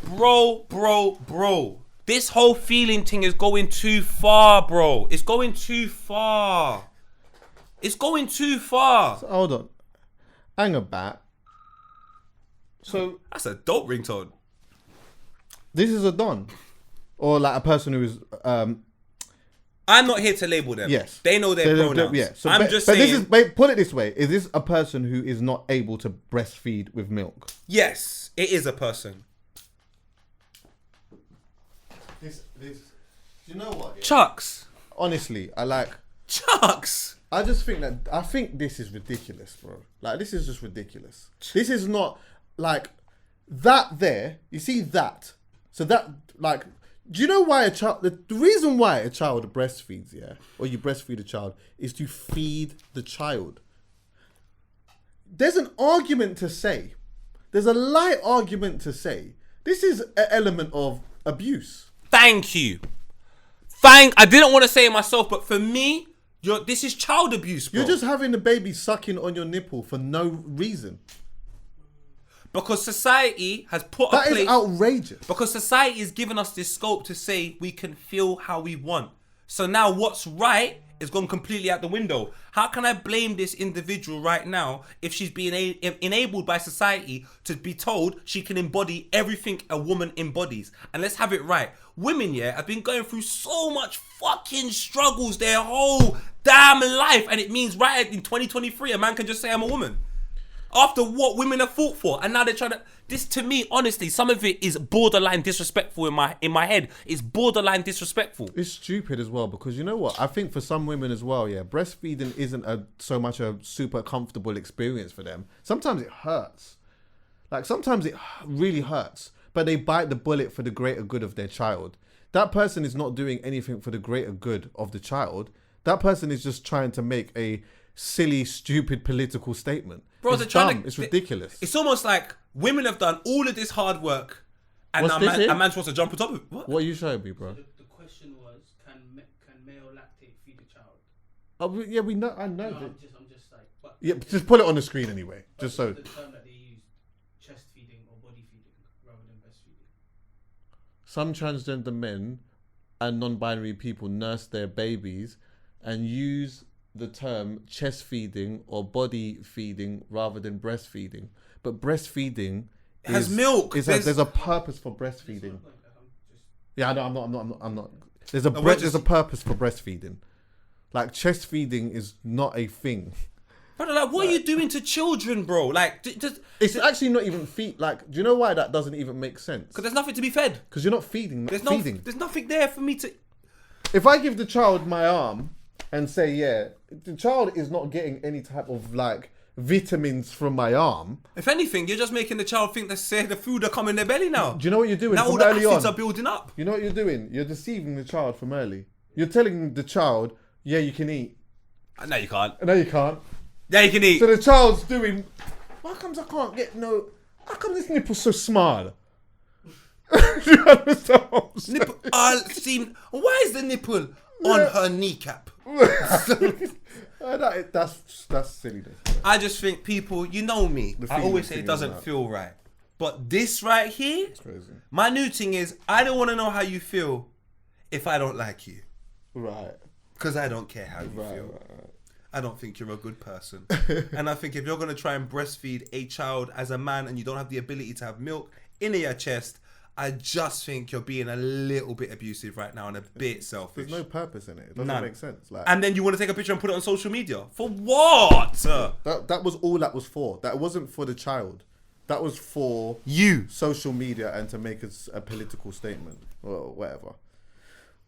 bro. This whole feeling thing is going too far, bro. It's going too far. So, hold on. Hang about. So That's a dope ringtone. this is a don, or like a person who is I'm not here to label them. yes. They know their pronouns. Yeah. So, I'm but, just but saying. this is. But put it this way: is this a person who is not able to breastfeed with milk? Yes, it is a person. This. You know what? Yeah? Chucks. Honestly, Chucks. I just think I think this is ridiculous, bro. Like, this is just ridiculous. This is not like that there. You see that? So that, like, do you know why a child, the reason why a child breastfeeds, yeah? Or you breastfeed a child is to feed the child. There's an argument to say. There's a light argument to say. This is an element of abuse. Thank you. I didn't want to say it myself, but for me, this is child abuse, bro. You're just having the baby sucking on your nipple for no reason. Because society has put That a is place... outrageous. Because society has given us this scope to say we can feel how we want. So now what's right is gone completely out the window. How can I blame this individual right now if she's being enabled by society to be told she can embody everything a woman embodies? And let's have it right. Women, yeah, have been going through so much fucking struggles their whole damn life. And it means right in 2023, a man can just say I'm a woman. After what women have fought for, and now they're trying to. This, to me, honestly, some of it is borderline disrespectful in my head. It's borderline disrespectful. It's stupid as well, because you know what? I think for some women as well, yeah, breastfeeding isn't so much a super comfortable experience for them. Sometimes it hurts. Like, sometimes it really hurts, but they bite the bullet for the greater good of their child. That person is not doing anything for the greater good of the child. That person is just trying to make a silly, stupid political statement. Bro, it's dumb. It's ridiculous. It's almost like women have done all of this hard work, and What's now this here? a man's supposed to jump on top of it. What? What are you showing me, bro? The question was, can male lactate feed a child? Oh, yeah, we know. I know. No, that. I'm just like, but Yeah, just put it on the screen anyway, just so. the term that they use, chest feeding or body feeding rather than breastfeeding. Some transgender men and non-binary people nurse their babies and use the term chest feeding or body feeding rather than breastfeeding. But breastfeeding Has milk. There's a purpose for breastfeeding. Yeah, I know. I'm not. There's a we're just- there's a purpose for breastfeeding. Like, chest feeding is not a thing. Brother, like, what are you doing to children, bro? Like, just It's actually not even feed. Like, do you know why that doesn't even make sense? because there's nothing to be fed. Because you're not feeding. There's feeding. nothing there for me to. If I give the child my arm and say, yeah, the child is not getting any type of, like, vitamins from my arm. If anything, you're just making the child think that the food are coming in their belly now. Do you know what you're doing Now from all the early acids on? are building up. You know what you're doing? You're deceiving the child from early. You're telling the child, yeah, you can eat. No, you can't. No, you can't. Yeah, you can eat. So the child's doing, how comes I can't get no, how come this nipple's so small? Do you understand what I'm saying? Nipple. Why is the nipple on her kneecap? That's silliness. I just think people, you know me. I feeling always say thing it doesn't is that. feel right. But this right here, Crazy. my new thing is, I don't want to know how you feel if I don't like you. Right. Because I don't care how you feel. Right. I don't think you're a good person. And I think if you're going to try and breastfeed a child as a man and you don't have the ability to have milk in your chest, I just think you're being a little bit abusive right now and a bit selfish. There's no purpose in it. It doesn't None. make sense. Like, And then you want to take a picture and put it on social media. For what? that was all that was for. That wasn't for the child. That was for You. social media and to make a political statement or whatever.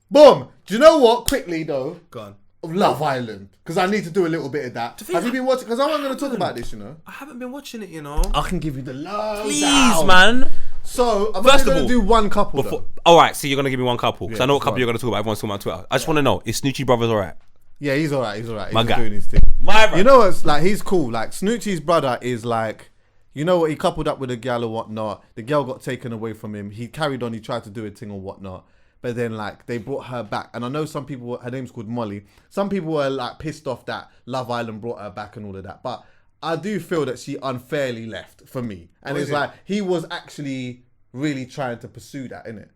Boom. Do you know what? Quickly though, Go on. Love Island, because I need to do a little bit of that. Have you been watching? Because I'm going to talk about this. You know, I haven't been watching it, you know. I can give you the love. Please, man. So I'm First only of gonna all, do one couple. Before, Though. all right, so you're gonna give me one couple because Yeah, I know what that's couple fine. you're gonna talk about. Everyone's talking about Twitter. I just want to know: is Snoochie Brothers all right? Yeah, he's alright. He's alright. He's My just guy. doing his thing. My right. You know what's like? He's cool. Like Snoochie's brother is like, you know what? He coupled up with a gal or whatnot. The girl got taken away from him. He carried on. He tried to do a thing or whatnot. But then like they brought her back. And I know some people. Her name's called Molly. Some people were like pissed off that Love Island brought her back and all of that. But I do feel that she unfairly left for me. And it's like he was actually really trying to pursue that, innit?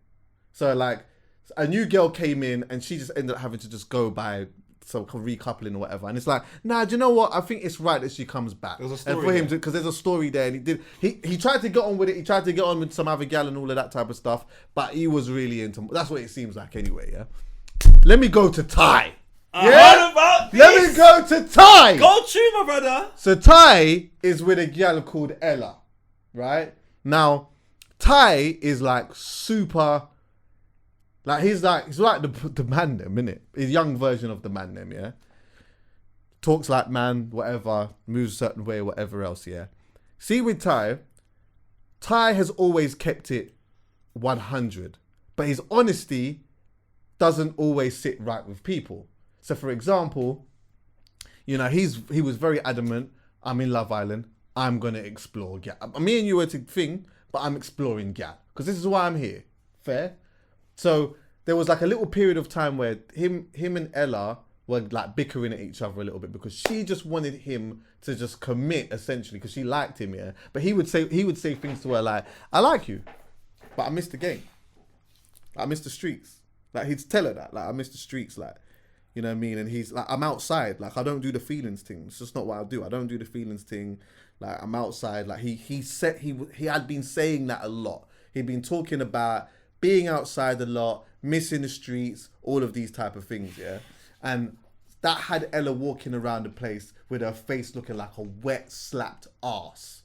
So like a new girl came in and she just ended up having to just go by some recoupling or whatever. And it's like, nah, do you know what? I think it's right that she comes back. There's a story and for him there. because there's a story there, and he tried to get on with it. He tried to get on with some other gal and all of that type of stuff, but he was really into. That's what it seems like anyway. Yeah. Let me go to Ty. What about this? Let me go to Ty. Go true, my brother. So Ty is with a gal called Ella, right? Now, Ty is like super. Like he's like the man them, innit? His young version of the man them, yeah. Talks like man, whatever, moves a certain way, whatever else, yeah. See with Ty has always kept it 100, but his honesty doesn't always sit right with people. So for example, you know, he was very adamant, I'm in Love Island, I'm gonna explore Gat. Me and you were to thing, but I'm exploring Gat. Because this is why I'm here. Fair? So there was like a little period of time where him and Ella were like bickering at each other a little bit because she just wanted him to just commit essentially because she liked him, yeah. But he would say things to her like, I like you, but I miss the game. I miss the streets. Like he'd tell her that, like I miss the streets, like, you know what I mean? And he's like, I'm outside, like I don't do the feelings thing. It's just not what I do. I don't do the feelings thing. Like I'm outside. Like he had been saying that a lot. He'd been talking about being outside a lot, missing the streets, all of these type of things, yeah? And that had Ella walking around the place with her face looking like a wet, slapped ass.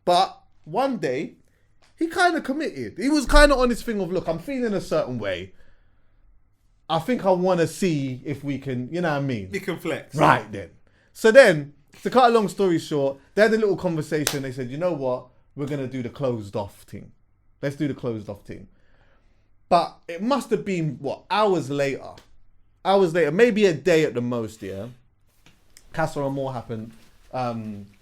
But one day, he kind of committed. He was kind of on his thing of, look, I'm feeling a certain way. I think I want to see if we can, you know what I mean? We can flex. Right then. So then, to cut a long story short, they had a little conversation. They said, you know what? We're going to do the closed off thing. Let's do the closed off thing. But it must have been, what, hours later, maybe a day at the most, yeah? Casa Amor happened.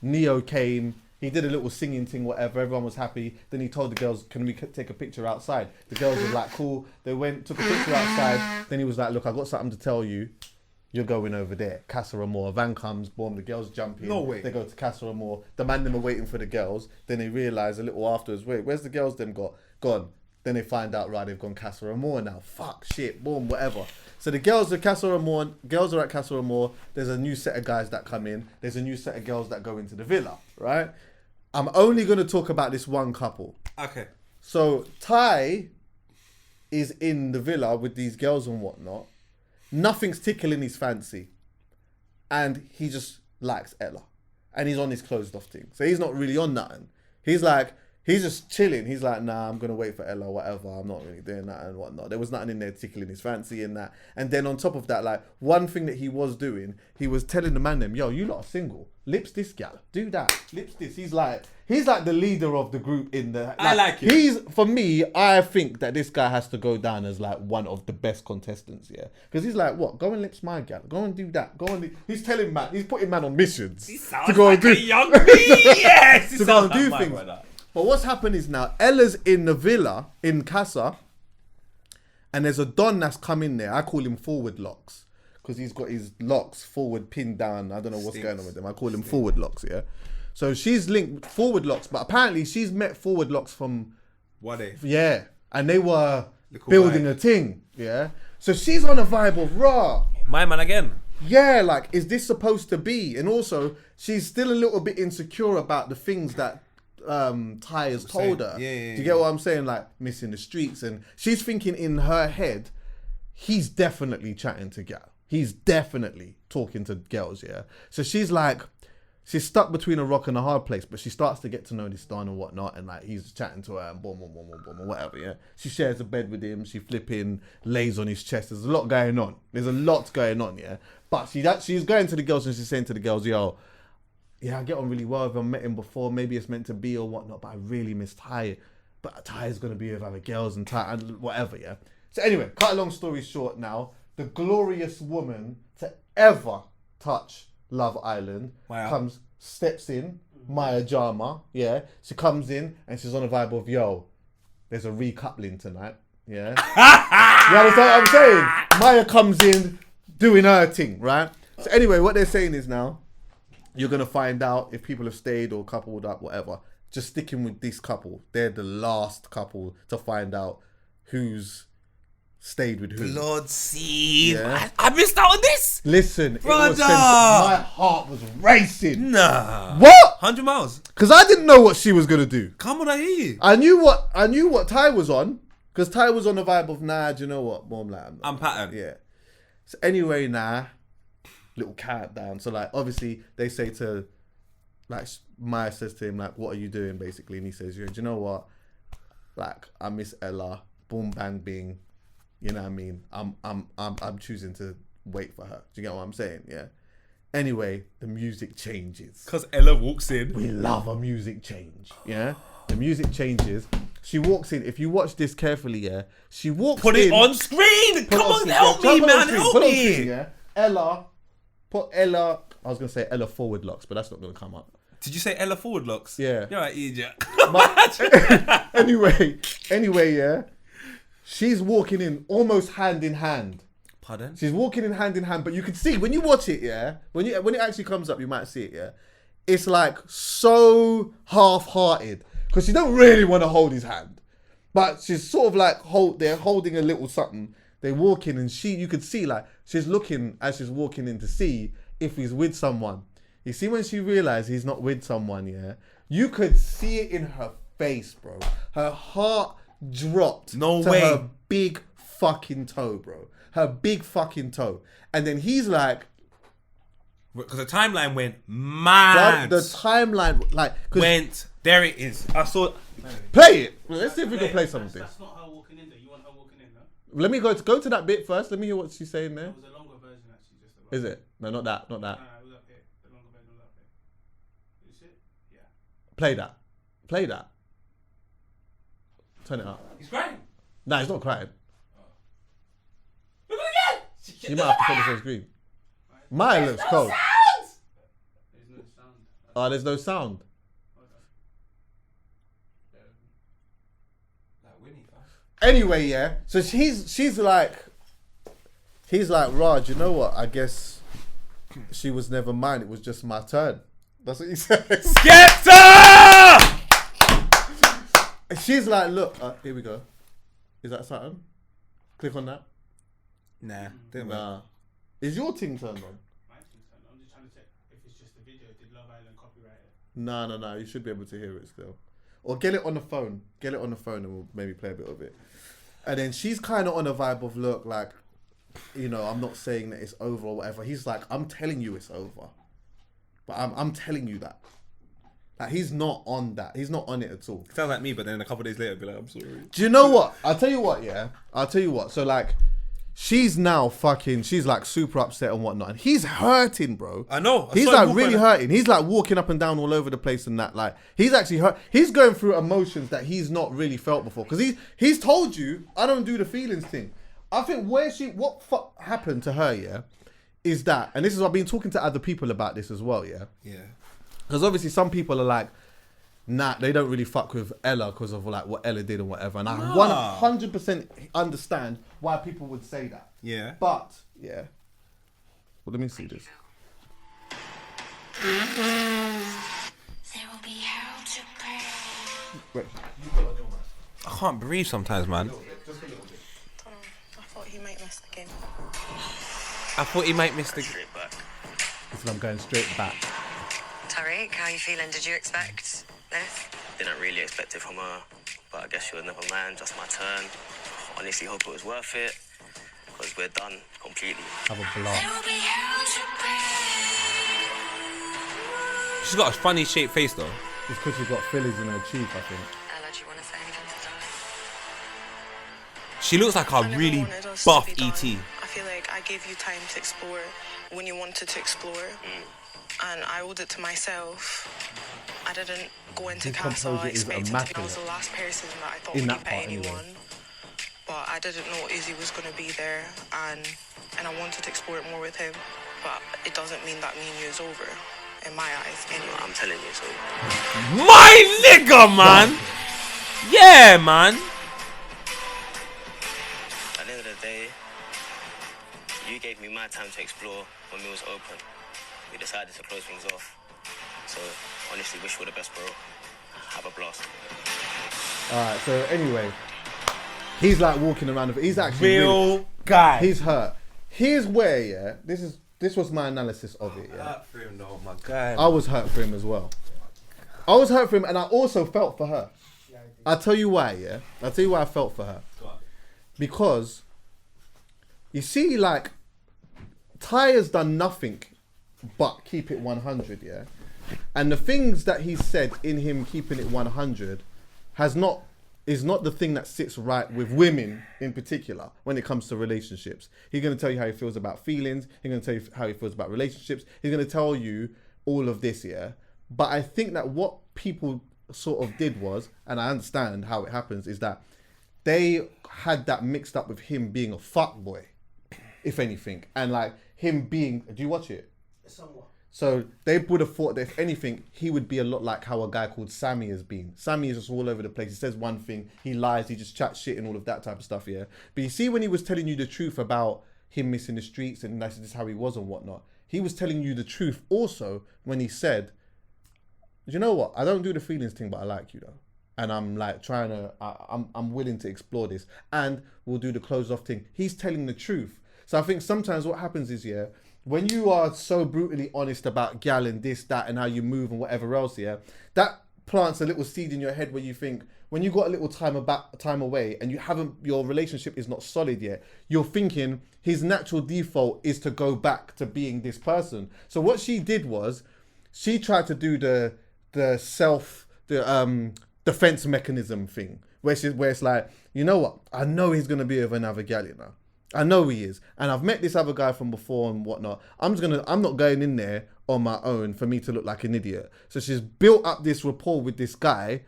Neo came. He did a little singing thing, whatever. Everyone was happy. Then he told the girls, can we take a picture outside? The girls were like, cool. They went, took a picture outside. Then he was like, look, I got something to tell you. You're going over there. Casa Amor. Van comes, boom, the girls jump in. No way. They go to Casa Amor. The man them are waiting for the girls. Then they realise a little afterwards, wait, where's the girls them gone? Then they find out, right, they've gone Casa Amor now. Fuck, shit, boom, whatever. So the girls are at Casa Amor. There's a new set of guys that come in. There's a new set of girls that go into the villa, right? I'm only going to talk about this one couple. Okay. So Ty is in the villa with these girls and whatnot. Nothing's tickling his fancy. And he just likes Ella. And he's on his closed off thing. So he's not really on nothing. He's just chilling. He's like, nah, I'm going to wait for Ella, whatever. I'm not really doing that and whatnot. There was nothing in there tickling his fancy and that. And then on top of that, like, one thing that he was doing, he was telling the man them, yo, you lot are single. Lips this gal. Do that. Lips this. He's like the leader of the group in the... I like it. For me, I think that this guy has to go down as like one of the best contestants, yeah? Because he's like, what? Go and lips my gal. Go and do that. He's telling man, he's putting man on missions. He sounds to go like and a do, young me. Yes, he to go and sounds like do my things. brother. But what's happened is now Ella's in the villa in Casa, and there's a Don that's come in there. I call him Forward Locks because he's got his locks forward pinned down. I don't know what's going on with him. I call him Forward Locks, yeah. So she's linked Forward Locks, but apparently she's met Forward Locks from yeah, and they were building a thing, yeah. So she's on a vibe of raw. My man again. Yeah, like, is this supposed to be? And also, she's still a little bit insecure about the things that Ty has told her. Yeah, Do you get what I'm saying? Like, missing the streets. And she's thinking in her head, he's definitely chatting to girls. He's definitely talking to girls, yeah? So she's like, she's stuck between a rock and a hard place, but she starts to get to know this Don and whatnot, and like, he's chatting to her and boom, boom, boom, boom, boom, and whatever, yeah? She shares a bed with him, she flipping lays on his chest. There's a lot going on. Yeah? But she's going to the girls and she's saying to the girls, yo, yeah, I get on really well with him, met him before, maybe it's meant to be or whatnot, but I really miss Ty. but Ty's gonna be with other girls and Ty and whatever, yeah. So anyway, cut a long story short now, the glorious woman to ever touch Love Island steps in, Maya Jama, yeah. She comes in and she's on a vibe of, yo, there's a recoupling tonight, yeah. You understand what I'm saying? Maya comes in doing her thing, right? So anyway, what they're saying is now, you're going to find out if people have stayed or coupled up, whatever. Just sticking with this couple. They're the last couple to find out who's stayed with who. Lord, see, Yeah. I missed out on this. Listen, Brother! my heart was racing. Nah. What? 100 miles. Because I didn't know what she was going to do. Come on, I hear you. I knew what Ty was on. Because Ty was on the vibe of, nah, do you know what? Mom, like, I'm pattern. Yeah. So anyway, little countdown. So like, obviously they say to, like, Maya says to him, like, what are you doing, basically? And he says, do you know what? Like, I miss Ella. Boom, bang, bing. You know what I mean? I'm choosing to wait for her. Do you get what I'm saying? Yeah. Anyway, the music changes. Because Ella walks in. We love a music change. Yeah. The music changes. She walks in. If you watch this carefully, yeah, she walks in. Put it on screen. Come on, help me, man. Help me. Yeah. Ella. I was going to say Ella forward locks, but that's not going to come up. Did you say Ella forward locks? Yeah. You're right, idiot. Anyway, yeah. She's walking in almost hand in hand. Pardon? She's walking in hand, but you can see when you watch it, yeah. When it actually comes up, you might see it, yeah. It's like so half-hearted because she don't really want to hold his hand, but she's sort of like they're holding a little something. They walk in and you could see like she's looking as she's walking in to see if he's with someone. You see when she realized he's not with someone, yeah. You could see it in her face, bro. Her heart dropped No to way. her big fucking toe, bro. Her big fucking toe. And then he's like, Because the timeline went mad. the timeline, like, There it is. I saw. play it. Let's see if we can play something. That's not her walking in there. You want her walking in there? Let me go to that bit first. Let me hear what she's saying there. It was a longer version actually. Just about. Is it? No, not that. No, it was up here. The longer version was up here. Is it? Yeah. Play that. Turn it up. He's crying. Nah, he's not crying. Look at it again. You might have to put this on screen. Mine looks cold. There's no sound. Oh, there's no sound. Like Winnie, fam. Anyway, yeah. So he's like, Raj, you know what? I guess she was never mine. It was just my turn. That's what he says. Skepta! She's like, look, here we go. Is that something? Click on that. Nah, didn't Nah. Is your thing turned on? My thing's turned on. I'm just trying to check if it's just a video. Did Love Island copyright it? No. You should be able to hear it still. Or get it on the phone. Get it on the phone and we'll maybe play a bit of it. And then she's kind of on a vibe of, look, like, you know, I'm not saying that it's over or whatever. He's like, I'm telling you it's over. But I'm telling you that. Like, he's not on that. He's not on it at all. Sounds like me, but then a couple of days later, I'd be like, I'm sorry. Do you know what? I'll tell you what, yeah? I'll tell you what. So, like, she's now she's like super upset and whatnot. And he's hurting, bro. I know. He's like really hurting. He's like walking up and down all over the place and that. Like, he's actually hurt. He's going through emotions that he's not really felt before. Because he's told you, I don't do the feelings thing. I think what happened to her, yeah, is that, and this is, I've been talking to other people about this as well, yeah? Yeah. Because obviously some people are like, nah, they don't really fuck with Ella because of like what Ella did and whatever. And I 100% understand why people would say that. Yeah. But, yeah. Well, let me see this. There will be hell to pay. Wait. I can't breathe sometimes, man. I thought he might miss the game. I thought he might miss the... Straight back. Listen, I'm going straight back. Tariq, how are you feeling? Did you expect this? Didn't really expect it from her, but I guess she was never mine, just my turn. Honestly, hope it was worth it, because we're done completely. Have a There blast. will be hell to pay. She's got a funny shaped face, though. It's because she's got fillers in her cheek, I think. Ella, do you want to say anything to Tariq? She looks like a really wanted us to buff be done. ET. I feel like I gave you time to explore when you wanted to explore, and I owed it to myself I didn't go into His Casa composure is expecting to be. I was immaculate. the last person that I thought In would that keep part, anyone. anyway. But I didn't know Izzy was going to be there, and I wanted to explore it more with him. But it doesn't mean that me and you is over, in my eyes, anyway. I'm telling you, so. My nigga, man. Yeah, man. At the end of the day, you gave me my time to explore when we was open. We decided to close things off. So, honestly, wish you all the best, bro. Have a blast. Alright, so anyway, he's like walking around. He's actually Real guy. He's hurt. Here's where, yeah, this was my analysis of it, yeah. Hurt for him though, my guy. I was hurt for him as well. I was hurt for him, and I also felt for her. I'll tell you why, yeah? I'll tell you why I felt for her. Because, you see, like, Ty has done nothing but keep it 100, yeah? And the things that he said in him keeping it 100 is not the thing that sits right with women in particular when it comes to relationships. He's going to tell you how he feels about feelings. He's going to tell you how he feels about relationships. He's going to tell you all of this, yeah? But I think that what people sort of did was, and I understand how it happens, is that they had that mixed up with him being a fuckboy, if anything. And like him being, do you watch it? Somewhat. So they would have thought that if anything, he would be a lot like how a guy called Sammy has been. Sammy is just all over the place. He says one thing, he lies, he just chats shit and all of that type of stuff, yeah? But you see when he was telling you the truth about him missing the streets and that's just how he was and whatnot, he was telling you the truth also when he said, you know what, I don't do the feelings thing, but I like you though. And I'm like trying to, I'm willing to explore this and we'll do the closed off thing. He's telling the truth. So I think sometimes what happens is, yeah, when you are so brutally honest about gal and this, that, and how you move and whatever else, yeah, that plants a little seed in your head where you think, when you got a little time away and your relationship is not solid yet, you're thinking his natural default is to go back to being this person. So what she did was, she tried to do the defense mechanism thing, where it's like, you know what, I know he's gonna be with another gal, you know. I know he is, and I've met this other guy from before and whatnot. I'm not going in there on my own for me to look like an idiot. So she's built up this rapport with this guy,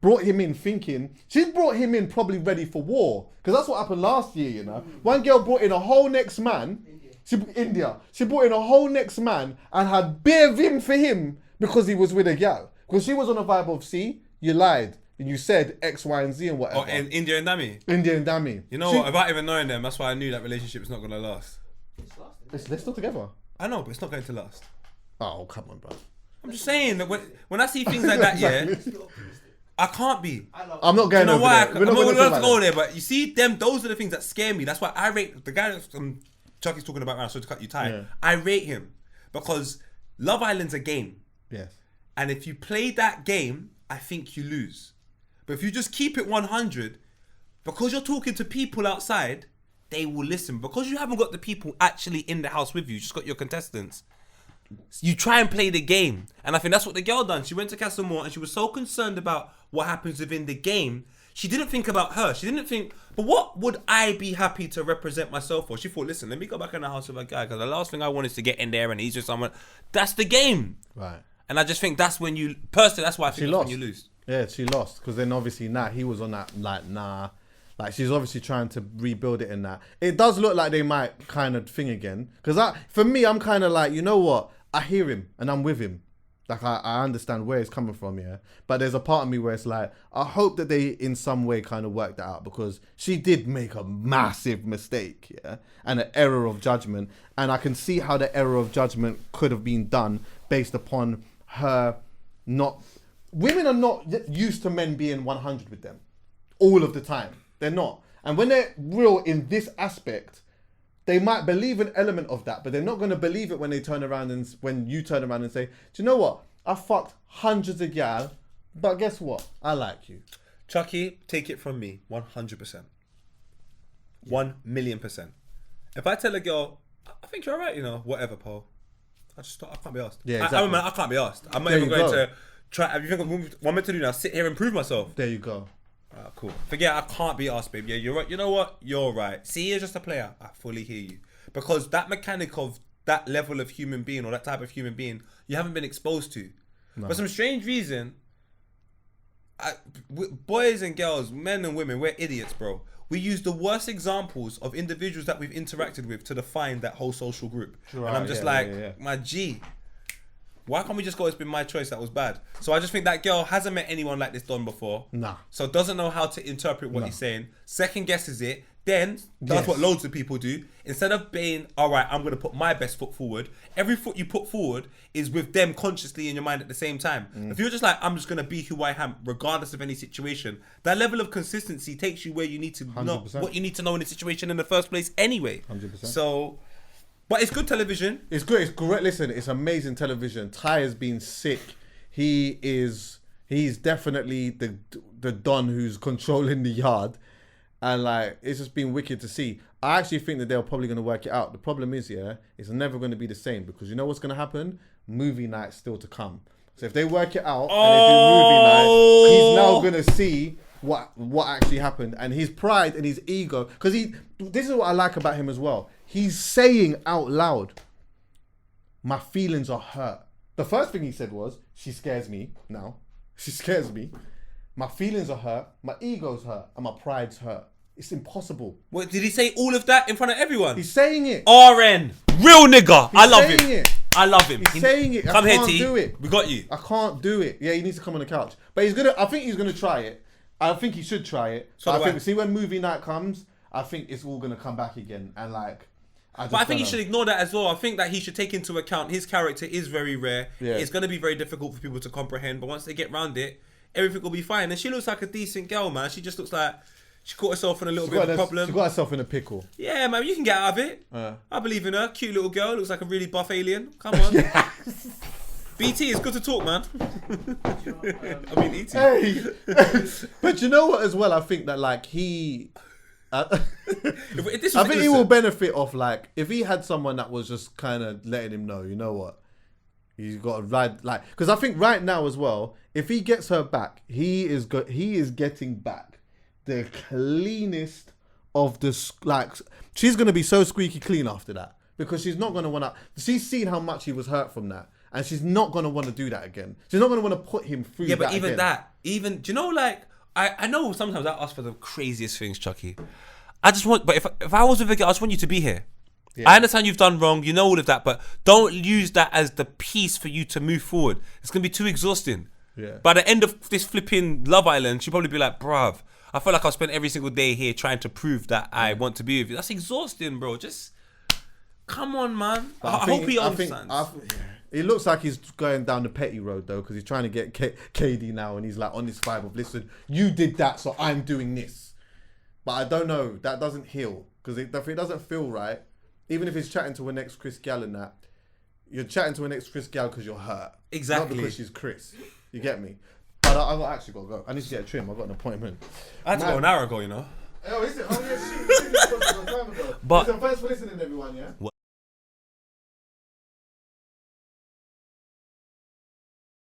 brought him in thinking, she brought him in probably ready for war, because that's what happened last year, you know. One girl brought in a whole next man, India. She brought in a whole next man and had bare vim for him because he was with a gal. Because she was on a vibe of, see, you lied. And you said X, Y, and Z and whatever. Oh, and India and Dami. India and Dami. You know what? Without even knowing them, that's why I knew that relationship is not going to last. They're still together. I know, but it's not going to last. Oh, come on, bro. I'm just saying that when I see things like that, yeah, I can't be. I'm not going over why? there. I'm not going to go there, but you see them, those are the things that scare me. That's why I rate the guy that Chuckie's talking about right now, so to cut you tight. Yeah. I rate him because Love Island's a game. Yes. And if you play that game, I think you lose. But if you just keep it 100, because you're talking to people outside, they will listen. Because you haven't got the people actually in the house with you, just got your contestants. You try and play the game. And I think that's what the girl done. She went to Castlemore and she was so concerned about what happens within the game. She didn't think about her. She didn't think, but what would I be happy to represent myself for? She thought, listen, let me go back in the house with a guy because the last thing I want is to get in there and he's just someone. That's the game. Right. And I just think that's when you, personally, that's why I think that's when you lose. Yeah, she lost because then obviously he was on that like she's obviously trying to rebuild it in that. It does look like they might kind of thing again because for me I'm kind of like, you know what, I hear him and I'm with him, like I understand where he's coming from, yeah. But there's a part of me where it's like I hope that they in some way kind of work that out because she did make a massive mistake, yeah, and an error of judgment, and I can see how the error of judgment could have been done based upon her not. Women are not used to men being 100 with them all of the time. They're not. And when they're real in this aspect, they might believe an element of that, but they're not going to believe it when they turn around and when you turn around and say, do you know what? I fucked hundreds of gal, but guess what? I like you. Chuckie, take it from me, 100%. 1,000,000%. If I tell a girl, I think you're alright, you know, whatever, Paul. I can't be asked. Yeah, exactly. I can't be asked. I'm not even going to try. You think what I'm meant to do now? Sit here and prove myself. There you go. Cool. Forget I can't be asked, babe. Yeah, you're right. You know what? You're right. See, you're just a player. I fully hear you. Because that mechanic of that level of human being or that type of human being, you haven't been exposed to. For some strange reason, boys and girls, men and women, we're idiots, bro. We use the worst examples of individuals that we've interacted with to define that whole social group. Right, and I'm just my G. Why can't we just go, it's been my choice, that was bad? So I just think that girl hasn't met anyone like this Don before. Nah. So doesn't know how to interpret what he's saying. Second guesses it. Then does what loads of people do. Instead of being, all right, I'm going to put my best foot forward. Every foot you put forward is with them consciously in your mind at the same time. If you're just like, I'm just going to be who I am, regardless of any situation, that level of consistency takes you where you need to know 100%. what you need to know in a situation in the first place anyway. 100%. So... But it's good television. It's good. It's great. Listen, it's amazing television. Ty has been sick. He's definitely the Don who's controlling the yard, and like it's just been wicked to see. I actually think that they're probably going to work it out. The problem is, it's never going to be the same because you know what's going to happen? Movie night's still to come. So if they work it out and they do movie night, he's now going to see what actually happened, and his pride and his ego. Because this is what I like about him as well. He's saying out loud, my feelings are hurt. The first thing he said was, she scares me now. She scares me. My feelings are hurt. My ego's hurt. And my pride's hurt. It's impossible. What, did he say all of that in front of everyone? He's saying it. RN. Real nigga. I love him. It. I love him. He's saying it. Come I here, can't T. do it. We got you. I can't do it. Yeah, he needs to come on the couch. But I think he's gonna try it. I think he should try it. So I think, see when movie night comes, I think it's all gonna come back again. And like, But I think he should ignore that as well. I think that he should take into account his character is very rare. Yeah. It's going to be very difficult for people to comprehend. But once they get round it, everything will be fine. And she looks like a decent girl, man. She just looks like she caught herself in a little bit of a problem. She got herself in a pickle. Yeah, man. You can get out of it. I believe in her. Cute little girl. Looks like a really buff alien. Come on. BT, it's good to talk, man. I mean, ET. Hey. But you know what as well? I think that like he... I think he will benefit off like if he had someone that was just kind of letting him know, you know what, he's got to ride like because I think right now as well, if he gets her back, he is getting back the cleanest of the like. She's gonna be so squeaky clean after that because she's not gonna want to. She's seen how much he was hurt from that, and she's not gonna want to do that again. She's not gonna want to put him through. Yeah, but that even again. that, do you know like. I know sometimes I ask for the craziest things, Chuckie. I just want, but if I was with a girl, I just want you to be here. Yeah. I understand you've done wrong, you know all of that, but don't use that as the piece for you to move forward. It's going to be too exhausting. Yeah. By the end of this flipping Love Island, she'll probably be like, bruv, I feel like I'll spend every single day here trying to prove that I want to be with you. That's exhausting, bro. Just, come on, man. I hope he understands. It looks like he's going down the petty road though, because he's trying to get KD now, and he's like on this vibe of, listen, you did that, so I'm doing this. But I don't know. That doesn't heal because it doesn't feel right. Even if he's chatting to an ex Chris Gal and that, you're chatting to an ex Chris Gal because you're hurt, exactly, not because she's Chris. You get me? But I actually got to go. I need to get a trim. I got an appointment. I had to go an hour ago, you know. Oh, is it? Oh yeah, shit. But thanks for listening, everyone. Yeah.